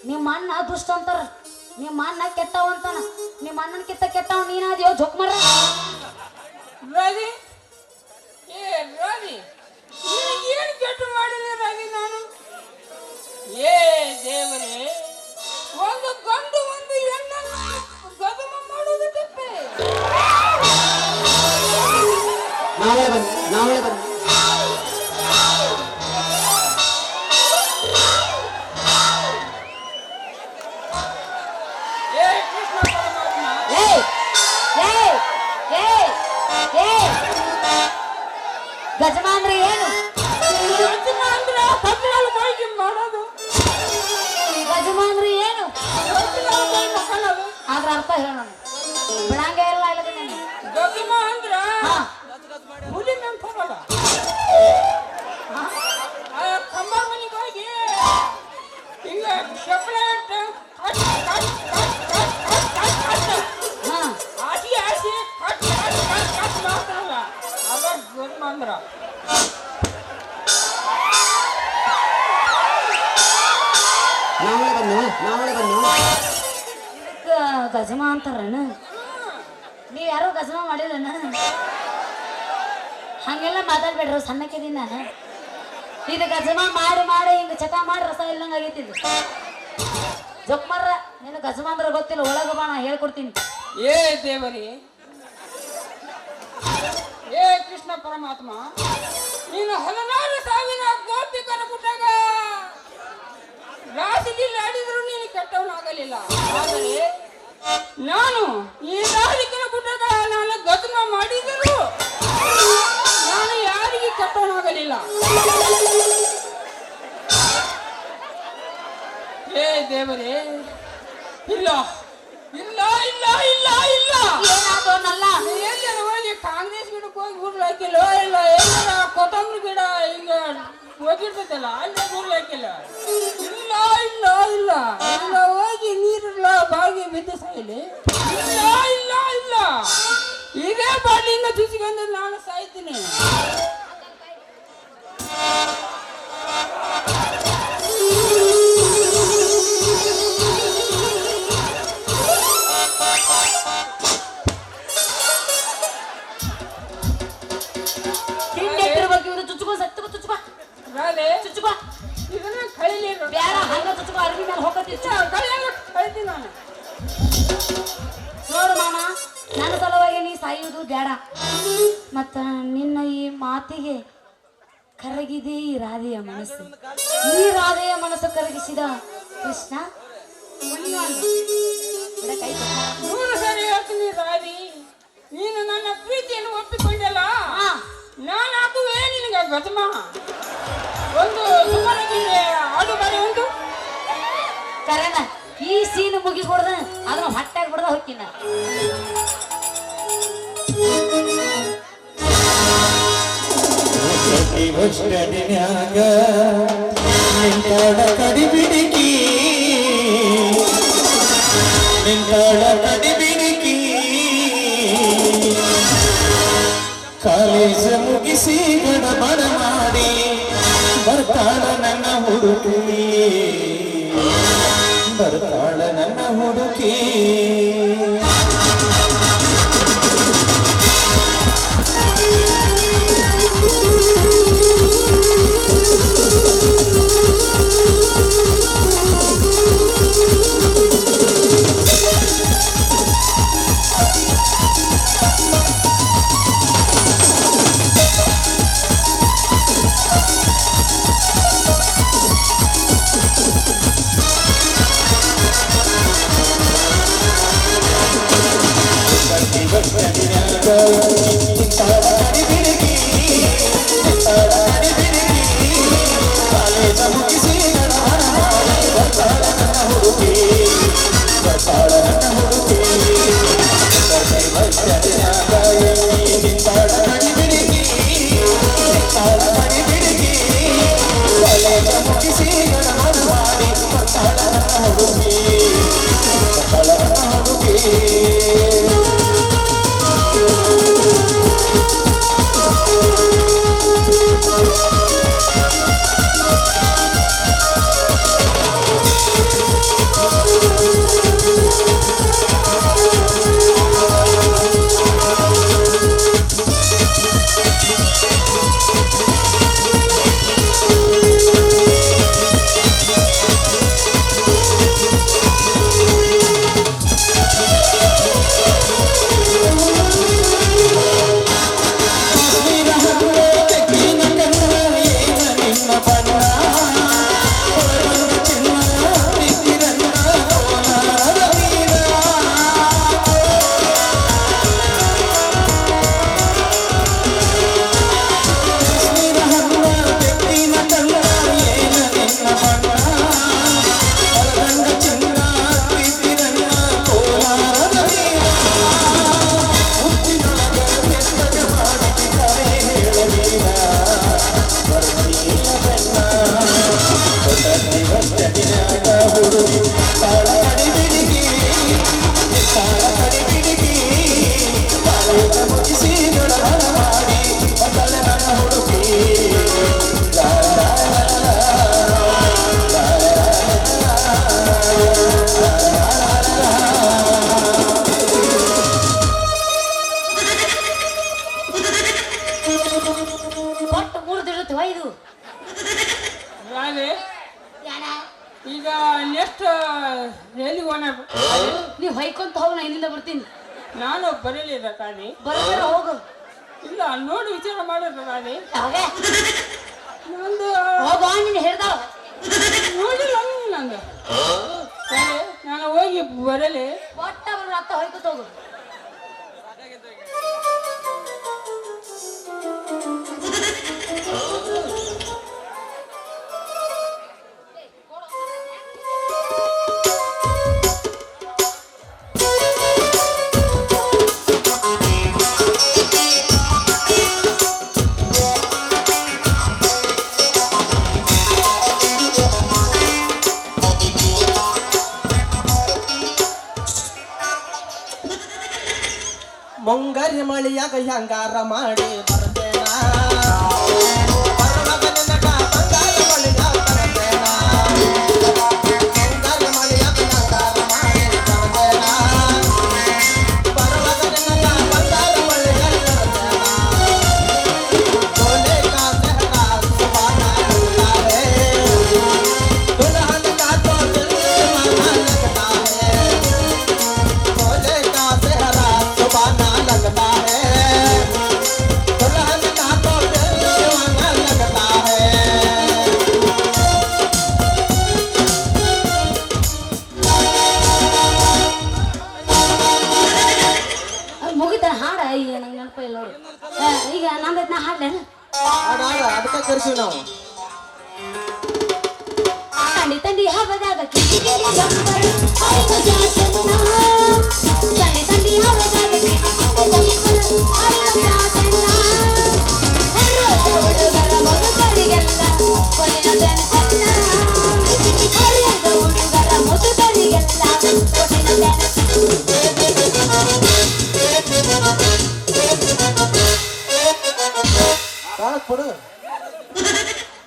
ನಿಮ್ಮ ಅಣ್ಣ ದುಷ್ಟ ಅಂತಾರ, ನಿಮ್ಮ ಅಣ್ಣ ಕೆಟ್ಟವ ಅಂತಾನ. ನಿಮ್ಮ ಅಣ್ಣನ ಕಿತ್ತ ಕೆಟ್ಟವ ನೀನಾದ್ಯೋ ಜೋಕ್ ಮಾರ. ರಾಧಿ, ಏ ರಾಧಿ, ಏನು ಕೆಟ್ಟ ಮಾಡಿಲ್ಲ ರಾಧಿ ನಾನು? ಏ ದೇವರೇ, ಒಂದು ಗಂಡು ಒಂದು ಹೆಣ್ಣನ್ನು ಗದುಮ ಮಾಡುವುದು ತಪ್ಪೆ. ನಾವೇ ಬನ್ನಿ ಏ ಕೃಷ್ಣ ಪರಮಾತ್ಮ, ಏಯ್ ಏಯ್ ಏಯ್ ಏಯ್ ಗಜಮ ಅಂದ್ರೆ ಏನು? ಗಜಮ ಅಂದ್ರ ಕಬ್ಬಿನಲ್ಲಿ ಮೈಗೆ ಮಾಡೋದು, ಗಜಮ ಅಂದ್ರೆ ಏನು? ಕಬ್ಬಿನಲ್ಲಿ ಮೈ ಮಕ್ಕಳದು. ಅದ್ರ ಅರ್ಥ ಹೇಳ ಬಿಡಂಗೆ ಇಲ್ಲ ಇಲ್ಲ ನೀನು. ಗಜಮ ಅಂದ್ರ ಹಾ ಹುಲಿ ಮೇಲೆ ಹೋಗಲ್ಲ. ಕಂಬಾರ ಮನೆಗೆ ಹೋಗಿ ಹಿಂಗ ಚಪ್ಪಳ ಇಟ್ಟು cut cut cut cut cut cut cut ಹಾ ಆಸಿ ಆಸಿ ಕಟ್ ಕಟ್ ಕಟ್ ಕಟ್ ಮಾಡ್ತಾರಲ್ಲ, ಅದ ಗಜಮ ಅಂದ್ರ. ನಾವೇ ಬನ್ನಿ ಇದಕ್ಕ ಗಜಮ ಅಂತಾರನ? ನೀವ್ ಯಾರೋ ಗಜಮ ಮಾಡಿಲ್ಲನ? ಹಂಗೆಲ್ಲ ಮಾತಾಡ್ಬೇಡ್ರಿ, ಸಣ್ಣಕ್ಕಿದೀನಿ ನಾನು. ಇದು ಗಜಮ ಮಾಡಿ ಮಾಡಿ ಹಿಂಗ ಚಟ ಮಾಡಿ ರಸ ಇಲ್ಲಂಗ ಆಗೈತಿದ್. ಜೊಕ್ ಮಾರ್ರ, ನೀನು ಗಜಮ ಅಂದ್ರೆ ಗೊತ್ತಿಲ್ಲ, ಒಳಗ ಬಾ ನಾ ಹೇಳ್ಕೊಡ್ತೀನಿ. ಏ ದೇವರೇ, ಏ ಕೃಷ್ಣ ಪರಮಾತ್ಮ, ನೀನು 16,000 ಗೋಪಿಕರ ಪುಟಾಗ ರಾಸಿಲಿಲ್ಲ ಆಡಿದ್ರು ನೀನು ಕೆಟ್ಟವನಾಗಲಿಲ್ಲ. ಆದರೆ ನಾನು ಈ ರಾಧಿಕನ ಪುಟಾಗ ನಾನು ಗಜಮ ಮಾಡಿದರೂ ನಾನು ಯಾರಿಗೆ ಕೆಟ್ಟವನಾಗಲಿಲ್ಲ. ಏ ದೇವರೇ, ಇಲ್ಲ ಇಲ್ಲ ಇಲ್ಲ ಇಲ್ಲ ಇಲ್ಲ, ಏನಾದೋನಲ್ಲ ಎಲ್ಲರ ಹೋಗಿ ಕಾಂಗ್ರೆಸ್ ಗಿಡಕ್ಕೆ ಹೋಗಿ ಗುಡ್ಲು ಹಾಕಿಲ್ಲ, ಇಲ್ಲ ಎಲ್ಲರ ಕೊತ್ತಂಬರಿ ಗಿಡ ಹಿಂಗ ಹೋಗಿರ್ತೈತಲ್ಲ ಅಲ್ಲಿ ಗುಡ್ಲು ಹಾಕಿಲ್ಲ. ಇಲ್ಲ ಇಲ್ಲ ಇಲ್ಲ ಇಲ್ಲ, ಹೋಗಿ ನೀರಿಲ್ಲ ಬಾಗಿ ಬಿದ್ದು ಸಾಯಿಲಿ. ಇಲ್ಲ ಇಲ್ಲ ಇಲ್ಲ, ಇದೇ ಬಾಡಿಯಿಂದ ಚುಚ್ಚಿಕೊಂಡು ನಾನು ಸಾಯ್ತೀನಿ. ಹಿಂಗೆ ಇವ್ರು ಚುಚ್ಚುಕೋ ಸತ್ತು ಚುಚ್ಚುಕೋ ರಾಧೆ, ಚುಚ್ಚುಕೋ ಇದನ್ನ ಕಳಿಲಿ ಬ್ಯಾಡ, ಹಂಗ ಚುಚ್ಚುಕೋ ಅರ್ಬಿ ಮೇಲೆ ಹೋಗತ್ತಿ. ಕಳಿಯಲ್ಲ, ಕಳಿತೀನಿ ನಾನು. ನೋಡು ಮಾಮ, ನನ್ನ ಸಲುವಾಗಿ ನೀ ಸಾಯುವುದು ಬೇಡ. ಮತ್ತ ನಿನ್ನ ಈ ಮಾತಿಗೆ ಕರಗಿದೆ ಈ ರಾಧೆಯ ಮನಸ್ಸು. ಈ ರಾಧೆಯ ಮನಸ್ಸು ಕರಗಿಸಿದ ಕೃಷ್ಣ ಕೈ ನೂರು ಸರಿ ಹೇಳ್ತೀನಿ ರಾಧಿ, ನೀನು ನನ್ನ ಪ್ರೀತಿಯನ್ನು ಒಪ್ಪಿಕೊಂಡಲ್ಲ, ನಾನು ಹಾಕುವೆ ನಿನಗೆ ಗಜಮ. ಒಂದು ಸುಮ್ಮನೆ ಆಡು ಮಾಡಿ ಒಂದು ಕರೆನ ಈ ಸೀನ್ ಮುಗಿಕೊಡ್ದ ಅದನ್ನ ಹೊಟ್ಟಾಗಿ ಬಿಡ್ದ ಹೋಗ್ತೀನ. ವರ್ಷದಿನ್ಯಾಗ ನಿಂತಾಳ ಕಡಿಬಿಡಿಕಿ, ನಿಂತಾಳ ಕಡಿಬಿಡಿಕಿ, ಕಾಲೇಜ ಮುಗಿಸಿ ಗಡಬಡ ಮಾಡಿ ಬರ್ತಾಳ ನನ್ನ ಹುಡುಕಿ, ಬರ್ತಾಳ ನನ್ನ ಹುಡುಕಿ. ಒಟ್ಟು 3 ದಿನ ಇದು ರಾಣಿ ಈಗ ನೆಕ್ಸ್ಟ್ ಎಲ್ಲಿಗೆ ಹೋಗೋಣ? ನೀವು ಹೊಯ್ಕೊಂತ ಹೋಗ, ನಾ ಇಲ್ಲಿಂದ ಬರ್ತೀನಿ. ನಾನು ಬರಲಿಲ್ಲ ರಾಣಿ. ಬರ್ಬೇಡ, ಹೋಗು. ಇಲ್ಲ ನೋಡಿ ವಿಚಾರ ಮಾಡೋದು ರಾಣಿ. ನಂದು ಹೋಗೋ ನೀನು ಹೇಳ್ದಾವ ನೋಡಿಲ್ಲ ನಂದು ರಾಣಿ, ನಾನು ಹೋಗಿ ಬರಲಿ. ಒಟ್ಟ ಅವ್ರ ಅತ್ತ ಹೊಯ್ಕೊತ ಹೋಗು. ಮುಂಗಾರಿ ಮಳಿಯಾಗ ಹಂಗಾರ ಮಾಡಿ ಬರ್ತೇನ ಬರುವಾಗ ನಿನಗ ಬಂಗಾರ ಮಳಿಯಾಗ ಬರ್ತೇನ ಮುಂಗಾರಿ ಮಳಿಯಾಗ ಹಂಗಾರ ಮಾಡಿ ಬರ್ತೇನ ಬರುವಾಗ ನಿನಗ ಬಂಗಾರ ಮಳಿಯಾಗ ಬರ್ತೇನ ಗೋಲೆ ಕಾ ಸೆಹರಾ ಸುಬಾನ लगता है दुल्हन का तो दिल दीवाना लगता है ಗೋಲೆ ಕಾ ಸೆಹರಾ सुबाना लगता है दुल्हन का तो दिल दीवाना लगता है ಮುಗಿತ ಹಾಡ. ಈಗ ನಂಗೆ ನೆನಪ ಇಲ್ಲ ನೋಡು. ಈಗ ನಂದೈತ್ ನಾ ಹಾಡ್ಲೇನ? ಅದಕ್ಕೆ ಕರ್ಸಿವಿ ನಾವು ತಂಡಿ ತಂಡಿ ಹಬ್ಬದಾಗ ಕಿಡಿ ಕಿಡಿ ಗಂಬರು ಆಯ್ತ ಜಾಸನ್ನ. ತಂಡಿ ತಂಡಿ ಹಬ್ಬದಾಗ ಕಿಡಿ ಕಿಡಿ ಗಂಬರು ಆಯ್ತ ಜಾಸನ್ನ. ಹುಡುಗರ ಮುದುಕರಿಗೆಲ್ಲ ಕೊನೆಯ ಚೆನ್ನ. ಹರಿಯದ ಹುಡುಗರ ಮುದುಕರಿಗೆಲ್ಲ ಕೊನೆಯ ಕೊಡು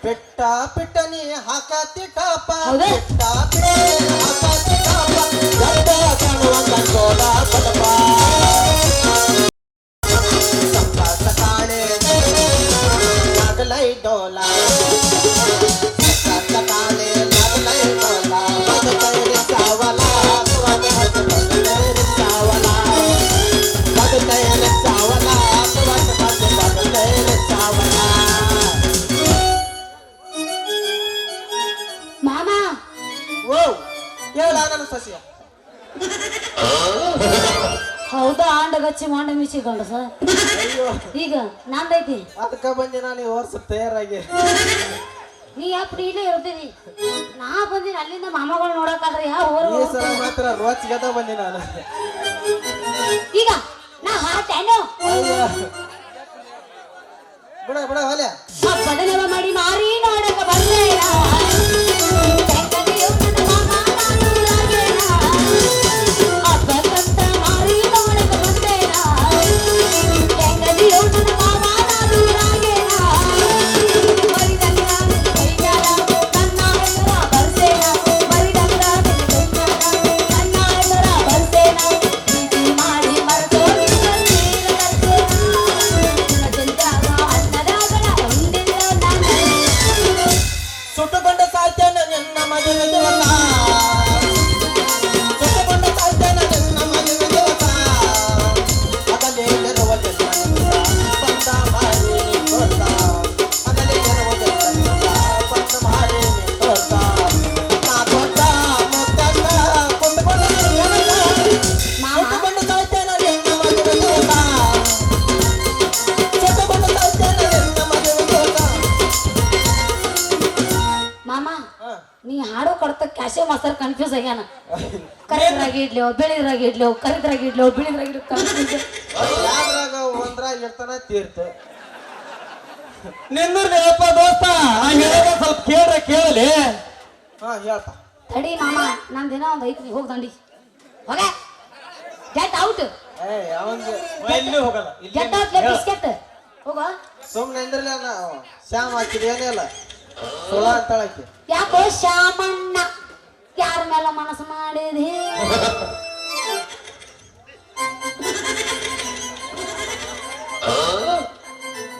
ಪೆಟ್ಟ ಪಿಟ್ಟನಿ ಹಾಕತಿ ಟಾಪ ಹೌದಾ? ಪೆಟ್ಟ ಪಿಟ್ಟನಿ ಹಾಕತಿ ಟಾಪ ಗಡ್ಡ ಕಾಣುವಂತ ಕೋಲ ಬಡಪ ಸಂಪಾಸ ಕಾಣೆ ನಾಗಲೈ ಡೋಲ ಸಂಪಾಸ ಕಾಣೆ ನಾಗಲೈ ಡೋಲ ಬದುಕೈರಿ ಸಾವಲ ಬದುಕೈರಿ ಸಾವಲ ಬದುಕೈರಿ ಸಾವಲ ಬದುಕೈರಿ ಸಾವಲ ಮಾಮ ಓ ಹೇಳ ನನ್ನ ಸಸ್ಯ ಹೌದಾ? ಅಂಡಗ ರೊಚ್ಚಿ ಮಾಡ ಮಿಸಿ ಗಂಡಸ ಅಯ್ಯೋ ಈಗ ನಂದೈತಿ ಅದಕ್ಕ ಬಂದೆ ನಾನು ಈ ವರ್ಷ ತಯಾರಾಗಿ ನೀ ಯಾಕೆ ಇಲ್ಲೇ ಇರ್ತೀವಿ ನಾ ಬಂದಿನಿ ಅಲ್ಲಿಂದ ಮಾಮಗಳು ನೋಡಕ್ಕಾದ್ರೆ ಯಾವ ಈ ಸಲ ಮಾತ್ರ ರೋಚ್ಗದ ಬಂದೆ ನಾನು ಈಗ ನಾ ಹಾಟೇನು ಅಯ್ಯೋ ಬಿಡ ಬಿಡ ಹೊಲೆ ಬದನೆವ ಮಾಡಿ ಮಾರಿ ನೋಡಕ ಬಂದೇನ ಬೆಂಕದಿಯೋ ನನ್ನ ಮಾಮ ನಾನು ರಾಗೇನ ಅಬ್ಬಂತ ಮಾರಿ ನೋಡಕ ಬಂದೇನ ಬೆಂಕದಿಯೋ ನನ್ನ ಮಾಮ ನಾನು ರಾಗೇನ ಮರಿದಂಗ ಕೈಗಾಲ ನನ್ನ ಹೆಸರ ಬರ್ಸೇನ ಮರಿದಂಗ ಕೈಗಾಲ ನನ್ನ ಹೆಸರ ಬರ್ಸೇನ ಪ್ರೀತಿ ಮಾಡಿ ಮರೆತೋಗಿ ಸುಟ್ಟುಕೊಂಡ ಸಾಯ್ತೇನೆ ನಿನ್ನ ಮದುವೆ ದಿವಸ ಸುಟ್ಟುಕೊಂಡ ಸಾಯ್ತೇನೆ ನಿನ್ನ ಮದುವೆ ದಿವಸ ಅದಲ್ಲೇ ಗೆರುವ ಬಂದ ಮಾಡಿ ತೋರ್ತ ಅದಲ್ಲೇ ಗೆರುವ ಬಂದ ಮಾಡಿ ತೋರ್ತ ನಾ ದೊಡ್ಡ ಮುದ್ದಣ್ಣ ಕೊಂಡುಕೊಂಡ ಸುಟ್ಟುಕೊಂಡ ಸಾಯ್ತೇನೆ ನಿನ್ನ ಮದುವೆ ದಿವಸ ಸುಟ್ಟುಕೊಂಡ ಸಾಯ್ತೇನೆ ನಿನ್ನ ಮದುವೆ ದಿವಸ ಮಾಮ ನೀ ಹಾಡೋ ಕೊಡ್ತ ಕ್ಯಾಶೆ ಮಾಸ್ತರ್ ಕನ್ಫ್ಯೂಸ್ ಆಗ್ಯಾನ ಕರಿದ್ರಾಗಿ ಇಡ್ಲಿ ಬೆಳಿದ್ರಾಗಿ ಇಡ್ಲಿ ಕರಿದ್ರಾಗಿ ಇಡ್ಲಿ ಬಿಳಿದ್ರಾಗಿ ಇಡ್ಲಿ ಕನ್ಫ್ಯೂಸ್ ಯಾವ್ದ್ರಾಗ ಒಂದ್ರಾಗ ಇರ್ತಾನ ತೀರ್ತು ನಿಂದ್ರಪ್ಪ ದೋಸ್ತ ನಾ ಹೇಳೋದ ಸ್ವಲ್ಪ ಕೇಳಲಿ ಹಾ ಹೇಳ್ಪ ತಡಿ ಮಾಮ ನಂದ್ ದಿನ ಒಂದ್ ಐತಿ ಹೋಗ್ ದಂಡಿ ಹೋಗ ಗೆಟ್ ಔಟ್ ಅವಂಗೆ ಎಲ್ಲಿ ಹೋಗಲ್ಲ ಗೆಟ್ ಔಟ್ ಲೇ ಬಿಸ್ಕೆಟ್ ಹೋಗ ಸುಮ್ನೆ ಅಂದ್ರಲ್ಲ ನಾವು ಶ್ಯಾಮ್ ಹಾಕಿದ ಏನಿಲ್ಲ ಸುಳ ಅಂತಾಳಕ್ಕೆ ಯಾಕೋ ಶಾಮಣ್ಣ ಯಾರ ಮೇಲೆ ಮನಸ್ಸು ಮಾಡಿದಿ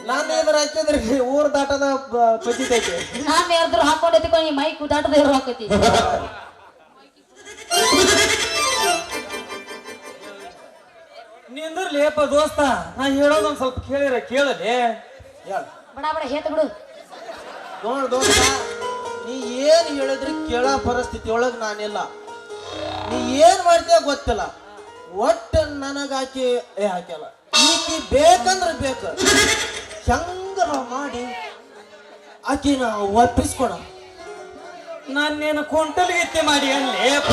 ನಾನು ಎದುರು ಹಾಕಿದ್ರೆ ಊರ್ ದಾಟದ ಪಜಿತೈತಿ ನಾನ್ ಯಾರ್ದ್ರು ಹಾಕೊಂಡೈತಿ ನೀ ಮೈಕ್ ದಾಟದ ಇರೋ ಹಾಕೈತಿ ನಿಂದ್ರಲಿಯಪ್ಪ ದೋಸ್ತ ನಾ ಹೇಳೋದೊಂದ್ ಸ್ವಲ್ಪ ಕೇಳಲಿ ಹೇಳ ಬಡ ಬಡ ಹೇತ ಬಿಡು ನೋಡ್ ದೋಸ್ತ ನೀ ಏನ್ ಹೇಳಿದ್ರಿ ಕೇಳೋ ಪರಿಸ್ಥಿತಿ ಒಳಗ್ ನಾನಿಲ್ಲ ನೀ ಏನ್ ಮಾಡ್ತೀಯ ಗೊತ್ತಿಲ್ಲ ಒಟ್ಟು ನನಗಾಕಿ ಹಾಕ್ಯಲ್ಲ ಈಕಿ ಬೇಕಂದ್ರೆ ಬೇಕು ಹೆಂಗರ ಮಾಡಿ ಆಕಿನ ಒಪ್ಪಿಸ್ಕೊಡ ನಾನೇನು ಕುಂಟಲ್ ಗೀತೆ ಮಾಡಿ ಅನ್ಲೇಪ್ಪ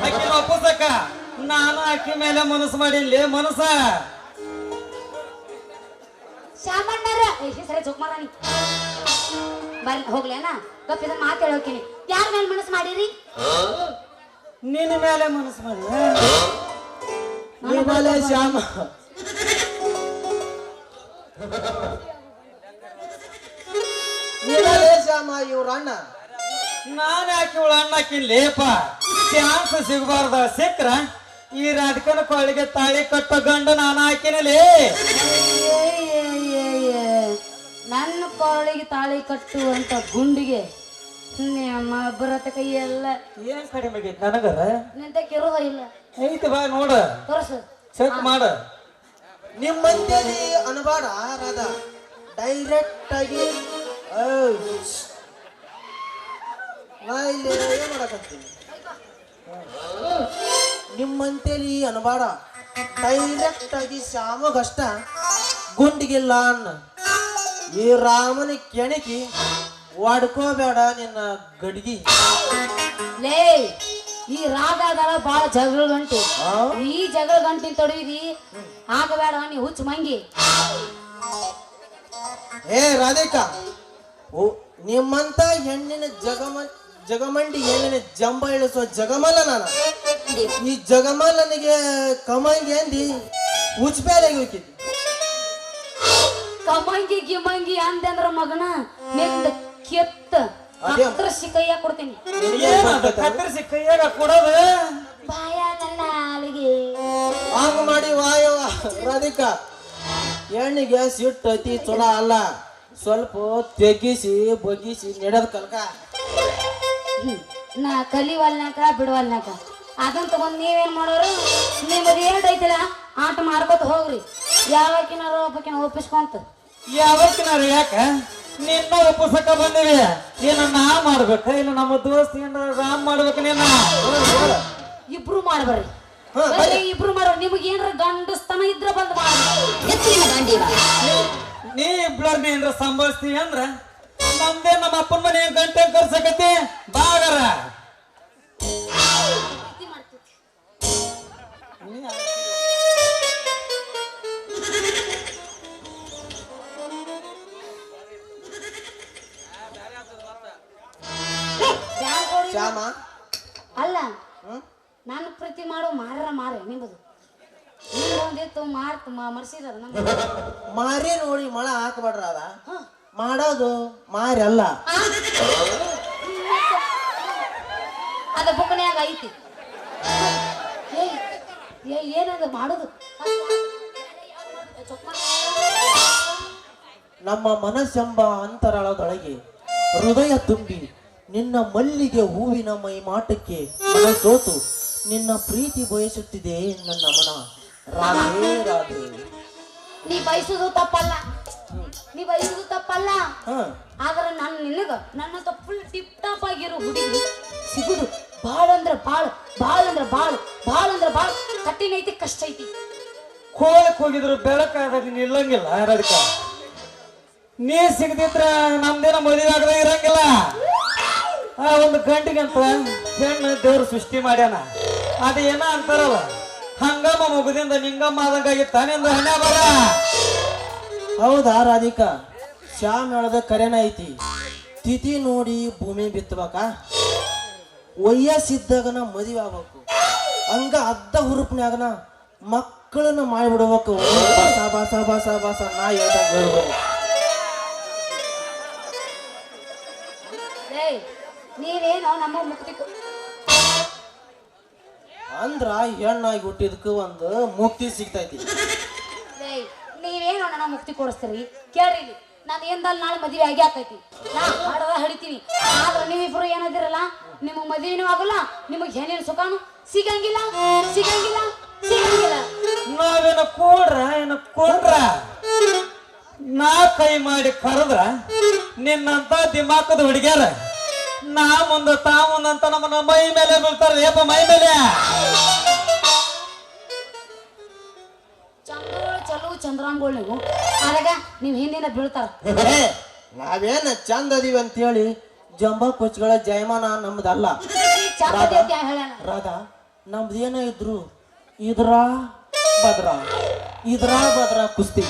ಆಕಿನ ಒಪ್ಪಸಕ ನಾನು ಆಕಿ ಮೇಲೆ ಮನಸ್ಸು ಮಾಡಿನ್ಲೇ ಮನಸ್ಸ ಶಾಮಣ್ಣರ ಸರಿ ಜೋಕ್ ಮಾರಾಣಿ ಬರ್ಲಿ ಹೋಗ್ಲೇನ ಗೊತ್ತಿದ ಮಾತು ಹೇಳೋಕಿನಿ ಯಾರ ಮೇಲೆ ಮನಸ್ಸು ಮಾಡಿರಿ ನಿನ್ನ ಮೇಲೆ ಮನಸ್ಸು ಮಾಡಿ ಮೇಲೆ ಶ್ಯಾಮ ನೀವೇ ಶ್ಯಾಮ ಇವ್ರ ಅಣ್ಣ ನಾನು ಯಾಕೆ ಇವಳು ಅಣ್ಣ ಹಾಕಿನ್ಲೇಪ ಚಾನ್ಸ್ ಸಿಗಬಾರ್ದ ಸಿಕ್ರ ಈ ರಾಧಕನ ಕೊಳ್ಳಿಗೆ ತಾಳಿ ಕಟ್ಟೋ ಗಂಡು ನಾನು ಹಾಕಿನಲೇ ನನ್ನ ಕೊರಳಿಗೆ ತಾಳಿ ಕಟ್ಟುವಂತ ಗುಂಡಿಗೆ ನಮ್ಮ ಬರತ ಕೈ ಎಲ್ಲ ಏನ್ ಕಡಿಮೆ ಆಗೈತಿ ನನಗರ ನಿಂತಕ್ಕೆ ಇರೋದ ಇಲ್ಲ ಐತಿ ಬಾ ನೋಡ ತೋರ್ಸು ಚೆಕ್ ಮಾಡ ನಿಮ್ಮಂತೇಳಿ ಅನ್ಬೇಡ ರಾಧಾ ಡೈರೆಕ್ಟ್ ಆಗಿ ನಾ ಇಲ್ಲಿ ಏನ್ ಮಾಡಕತ್ತೀನಿ ನಿಮ್ಮಂತೇಳಿ ಅನ್ಬೇಡ ಡೈರೆಕ್ಟ್ ಆಗಿ ಶ್ಯಾಮಗಷ್ಟ ಗುಂಡಿಗಿಲ್ಲ ಅನ್ನ ಈ ರಾಮನ ಕೆಣಕಿ ವಾಡ್ಕೋಬೇಡ ನಿನ್ನ ಗಡ್ಗಿ ಲೇ ಈ ರಾಗದಾಗ ಬಾಳ ಜಗಳ ಗಂಟು ಈ ಜಗಳ ಗಂಟಿನ ತೊಡಗಿದಿ ಆಗಬೇಡ ನೀ ಹುಚ್ಚ ಮಂಗಿ ಏ ರಾಧಿಕಾ ಓ ನಿಮ್ಮಂತ ಹೆಣ್ಣಿನ ಜಗಮಂಡಿ ಹೆಣ್ಣಿನ ಜಂಬ ಇಳಿಸೋ ಜಗಮಲ್ಲ ನಾನು ಈ ಜಗಮಲ್ಲನಿಗೆ ಕಮಂಗಿ ಅಂದಿ ಉಚ್ಬೇಲೆಗೆ ಹೋಗಿದ್ದಿ ಕಮಂಗಿ ಗಿಮಂಗಿ ಅಂದೆ ಅಂದ್ರ ಮಗನ ನಿಂದ ಕೆತ್ತ ಕತ್ತರಿಸಿ ಕೈಯಾಗ ಕೊಡ್ತೀನಿ ಕತ್ತರಿಸಿ ಕೈಯಾಗ ಕೊಡೋದು ಬಾಯ ನನ್ನ ಹಾಲಿಗೆ ಹಂಗ ಮಾಡಿ ವಾಯವ ರಾಧಿಕಾ ಹೆಣ್ಣಿಗೆ ಸಿಟ್ಟು ಅತಿ ಚಲೋ ಅಲ್ಲ ಸ್ವಲ್ಪ ತೆಗಿಸಿ ಬಗ್ಗಿಸಿ ನಡೆದ ಕಲ್ಕ ನಾ ಕಲಿವಲ್ನಾಕ ಬಿಡವಲ್ನಾಕ ಅದನ್ನ ತಗೊಂಡ್ ನೀವೇನ್ ಮಾಡೋರು ನಿಮ್ಮದು ಏನ್ ಐತಿಲ್ಲ ಆಟ ಮಾಡ್ಕೊತ ಹೋಗ್ರಿ ಯಾವಕಿನಾರು ಒಬ್ಬಕಿನ ಒಪ್ಪಿಸ್ಕೊಂತ ಯಾವತ್ತಿನಾರು ಯಾಕ ನಿನ್ನ ಒಪ್ಪಸಕ ಬಂದಿವಿ ಏನ ನಾ ಮಾಡ್ಬೇಕ ಇಲ್ಲ ನಮ್ಮ ದೋಸ್ತ ಏನ ರಾಮ್ ಮಾಡ್ಬೇಕ ನೀನ ಇಬ್ರು ಮಾಡ್ಬರ್ರಿ ಹಾ, ಬರ್ರಿ. ಇಬ್ರು ಮಾಡೋ ನಿಮಗೆ ಏನಾರ ಗಂಡಸ್ತನ ಇದ್ರ ಬಂದ್ ನೀ ಇಬ್ಳರ್ನ ಏನ್ರ ಸಂಭಾಳಿಸ್ತೀವಿ ಅಂದ್ರ ನಮ್ದೇ ನಮ್ಮ ಅಪ್ಪನ ಮನೆ ಗಂಟೆ ಕರ್ಸಕತಿ ಬಾಗರ ಶ್ಯಾಮ ಅಲ್ಲ ಹ್ಮ್? ನಾನು ಪ್ರೀತಿ ಮಾಡೋ ಮಾರೆ ನಿಮ್ಮದು ಒಂದಿತ್ತು ಮರ್ಸಿರ ಮಾರಿ ನೋಡಿ ಮಳ ಹಾಕಬೇಡ್ರ ಅದ ಮಾಡೋದು ಮಾರಿ ಅಲ್ಲ. ಅದ ಬುಕ್ಕನ್ಯಾಗ ಐತಿ ಏನದ ಮಾಡೋದು ನಮ್ಮ ಮನಸ್ಸೆಂಬ ಅಂತರಾಳದೊಳಗೆ ಹೃದಯ ತುಂಬಿ ನಿನ್ನ ಮಲ್ಲಿಗೆ ಹೂವಿನ ಮೈ ಮಾಟಕ್ಕೆ ಮನಸೋತು ನಿನ್ನ ಪ್ರೀತಿ ಬಯಸುತ್ತಿದೆ ನನ್ನ ಮನ. ರಾಧೆ ರಾಧೆ. ನೀ ಬಯಸುದು ತಪ್ಪಲ್ಲ ಹ ಆದ್ರೆ ನಾನು ನನ್ನ ಫುಲ್ ಟಿಪ್ ಟಾಪ್ ಆಗಿರೋ ಹುಡುಗಿ ಸಿಗುದು ಭಾಳ ಅಂದ್ರೆ ಭಾಳ ಕಠಿಣ ಐತಿ, ಕಷ್ಟ ಐತಿ. ಕೋಳಕ್ ಹೋಗಿದ್ರು ಬೆಳಕಾದಾಗ ನಿಲ್ಲಂಗಿಲ್ಲ ಅದಕ್ಕ ನೀ ಸಿಗದಿದ್ರ ನಮ್ದೇನ ಮದುವೆ ಆಗದ ಇರಂಗಿಲ್ಲ. ಆ ಒಂದು ಗಂಟಿಗಂತ ಹೆಣ್ಣು ದೇವ್ರು ಸೃಷ್ಟಿ ಮಾಡ್ಯಾನ. ಅದು ಏನ ಅಂತಾರಲ್ಲ, ಹಂಗಮ್ಮ ಮುಗುದಿಂದ ನಿಂಗಮ್ಮ ಆದಂಗಾಗಿತ್ತ ನಿಂದ ಹಣೆ ಬರ. ಹೌದಾ ರಾಧಿಕಾ? ಶ್ಯಾಮ್ ಹೇಳದ ಕರೆನ ಐತಿ. ತಿಥಿ ನೋಡಿ ಭೂಮಿ ಬಿತ್ತಬೇಕ, ವಯಸ್ಸಿದ್ದಾಗನ ಮದುವೆ ಆಗ್ಬೇಕು, ಹಂಗ ಅರ್ಧ ಹುರುಪ್ನ್ಯಾಗನ ಮಕ್ಕಳನ್ನ ಮಾಡಿಬಿಡ್ಬೇಕು. ಬಾಸ ನಾ ಹೇಳ್ದಂಗ ಹೇಳ್ಬೇಕು. ನೀವೇನೋ ನಮ್ಮ ಮುಕ್ತಿ ಅಂದ್ರ ಹೆಣ್ಣಾಗಿ ಹುಟ್ಟಿದಕ್ಕೆ ಒಂದು ಮುಕ್ತಿ ಸಿಗ್ತೈತಿ. ನೀವೇನೋ ನನ್ನ ಮುಕ್ತಿ ಕೊಡಿಸ್ತೀರಿ ಕೇಳ್ರಿ. ನಾನು ಏನ್ದಲ್ಲಿ ನಾಳೆ ಮದುವೆ ಆಗಿ ಆಕೈತಿ, ನಾ ಹಾಡದ ಹಡಿತೀನಿ. ಆದ್ರೆ ನೀವಿಬ್ರು ಏನದಿರಲ್ಲ, ನಿಮಗೆ ಮದುವೆನೂ ಆಗಲ್ಲ, ನಿಮಗೆ ಏನೇನು ಸುಖಾನು ಸಿಗಂಗಿಲ್ಲ. ನಾವೇನ ಕೊಡ್ರ ನಾ ಕೈ ಮಾಡಿ ಕರೆದ್ರ ನಿನ್ನಂತ ದಿಮಾಕದ ಹುಡುಗ್ಯಾರ ನಾ ಮುಂದ ತಾ ಮುಂದಂತ ನಮ್ಮನ್ನ ಮೈ ಮೇಲೆ ಬೀಳ್ತಾರ. ಏಪ ಮೈ ಮೇಲೆ ಚಲೋ ಚಂದ್ರಾಂಗೋಳ್ ನೀವು ಆದಾಗ ನೀವು ಹಿಂದಿನ ಬೀಳ್ತಾರ. ನಾವೇನ ಚಂದ ಅದೀವಿ ಅಂತ ಹೇಳಿ ಜಂಬ ಕೊಚ್ಗಳ ಜಯಮಾನ ನಮ್ದಲ್ಲ ರಾಧಾ. ನಮ್ದು ಏನ ಇದ್ರು ಇದ್ರ ಬದ್ರ ಕುಸ್ತಿ.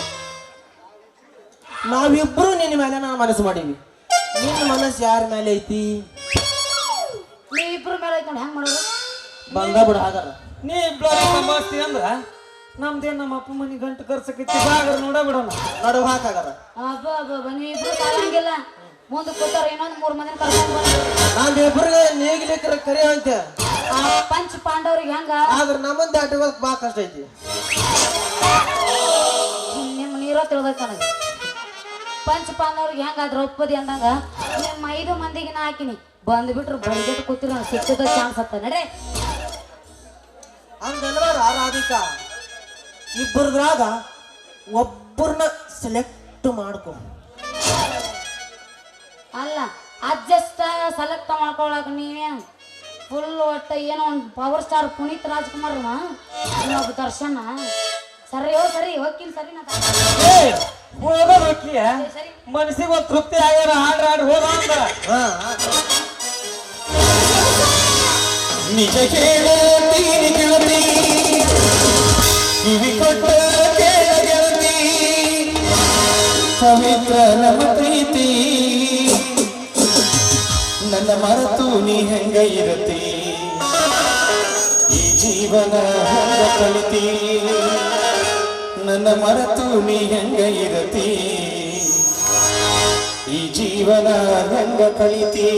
ನಾವಿಬ್ರು ನಿನ್ನ ಮೇಲೆ ನಾನು ಮನಸ್ಸು ಮಾಡೀವಿ. ನಿನ್ನ ಮನಸ್ಸು ಯಾರ ಮೇಲೆ ಐತಿ? ನೀವಿಬ್ರು ಮೇಲೆ ಐತಿ ನೋಡಿ. ಹೆಂಗ್ ಮಾಡೋದು? ಬಂದ ಬಿಡ ಹಾಗಾರ. ನೀ ಇಬ್ಳಾರ ಸಂಭಾಳಿಸ್ತಿ ಅಂದ್ರ ನಮ್ದೇನ್ ನಮ್ಮ ಅಪ್ಪ ಮನಿ ಗಂಟು ಕರ್ಸಕೈತಿ ಬಾಗರ ನೋಡ ಬಿಡೋಣ. ನಡು ಹಾಕಾಗರ. ನೀವಿಬ್ರು ಸಾಲಂಗಿಲ್ಲ. ಮುಂದೆ ಕೂತಾರ ಇನ್ನೊಂದು 3 ಮಂದಿನ ಕರ್ಕೊಂಡ್ ಬಂದ್ರು. ನಾನು ಇಬ್ರಿಗೆ ನೇಗಿಲಿಕ್ಕರ ಕರಿ ಅಂತ ಪಂಚ ಪಾಂಡವ್ರಿಗೆ ಹೆಂಗ ಆದ್ರ ನಮ್ಮಂದ ಅಡ್ಡಗೋಕ್ ಬಾ ಕಷ್ಟ ಐತಿ. ನಿಮ್ಮ ನೀರೋ ತಿಳ್ದೈತೆ ನನಗೆ. ಪಂಚ ಪಾಂಡವ್ರಿಗೆ ಹೆಂಗ ದ್ರೌಪದಿ ಅಂದಂಗ ನಿಮ್ಮ 5 ಮಂದಿಗೆ ನಾ ಹಾಕಿನಿ. ಬಂದ್ಬಿಟ್ರು ಬಳಿಗೆಟ್ಟು ಕೂತಿರ ಸಿಕ್ಕದ ಚಾನ್ಸ್ ಹತ್ತ ನಡ್ರೆ. ಹಂಗಲ್ವಾರ ರಾಧಿಕಾ, ಇಬ್ಬರದ್ರಾಗ ಒಬ್ಬರನ್ನ ಸೆಲೆಕ್ಟ್ ಮಾಡ್ಕೊ. ಅಲ್ಲ ಅಡ್ಜಸ್ಟ್ ಸೆಲೆಕ್ಟ್ ಮಾಡ್ಕೊಳಕ ನೀವೇನು ಫುಲ್ ಒಟ್ಟ ಏನೋ ಒಂದು ಪವರ್ ಸ್ಟಾರ್ ಪುನೀತ್ ರಾಜ್ಕುಮಾರ್ ಇನ್ನೊಬ್ಬ ದರ್ಶನ. ಸರಿ ಹೋಗ್ತೀನಿ ಸರಿ ನಾ ಹೋಗೋಕಿಯ ಸರಿ. ಮನಸ್ಸಿಗೆ ಒಂದು ತೃಪ್ತಿ ಆಗ್ಯಾರ. ಹಾಡ್ರಾಡ್ ಹೋದ ಅಂದ ನಿಜ ಕೇಳತೀನಿ ಗೆಳತಿ, ಕಿವಿ ಕೊಟ್ಟ ಕೇಳ ಗೆಳತಿ, ಪವಿತ್ರ ನಮ್ಮ ಪ್ರೀತಿ ನನ್ನ ಮರೆತು ನೀ ಹೆಂಗ ಇರತಿ, ಈ ಜೀವನ ಹೆಂಗ ಕಳಿತಿ, ನನ್ನ ಮರೆತು ನೀ ಹೆಂಗ ಇರತಿ, ಈ ಜೀವನ ಹೆಂಗ ಕಳಿತಿ.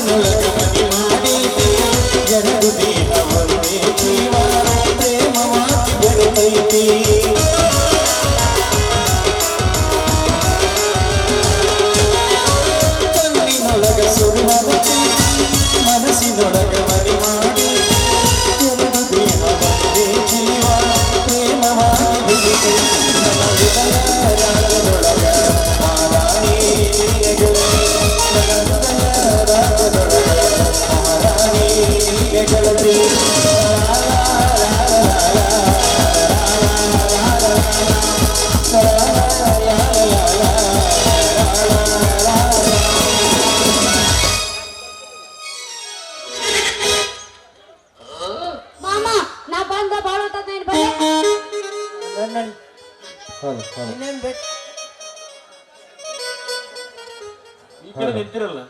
ಮನಸ್ಸಿನೊಳಗ ಮನೆ ಮಾಡಿದೆ ಎರಡು ದೇಹ ಒಂದೇ ಜೀವ ಪ್ರೇಮವಾಗಿ ಬೆರೆತೈತಿ ಕಣ್ಣಿನೊಳಗ ಸುರುವತಿ ಮನಸ್ಸಿನೊಳಗ ಮನೆ ಮಾಡಿ ಎರಡು ದೇಹ ಒಂದೇ ಜೀವ ಪ್ರೇಮವಾಗಿ ಬೆರೆತೈತಿ ನನ್ನ ಹೃದಯ ರಾಗದೊಳಗ ಮಾರಾಣಿ ಗೆಳತಿ ಮಾಮ ನಾ ಬಂದ ಬಾಳ ಹೊತ್ತದ ಏನ್ ಬರೀ ಈ ಕಡೆ ನಿಂತಿರಲ್ಲ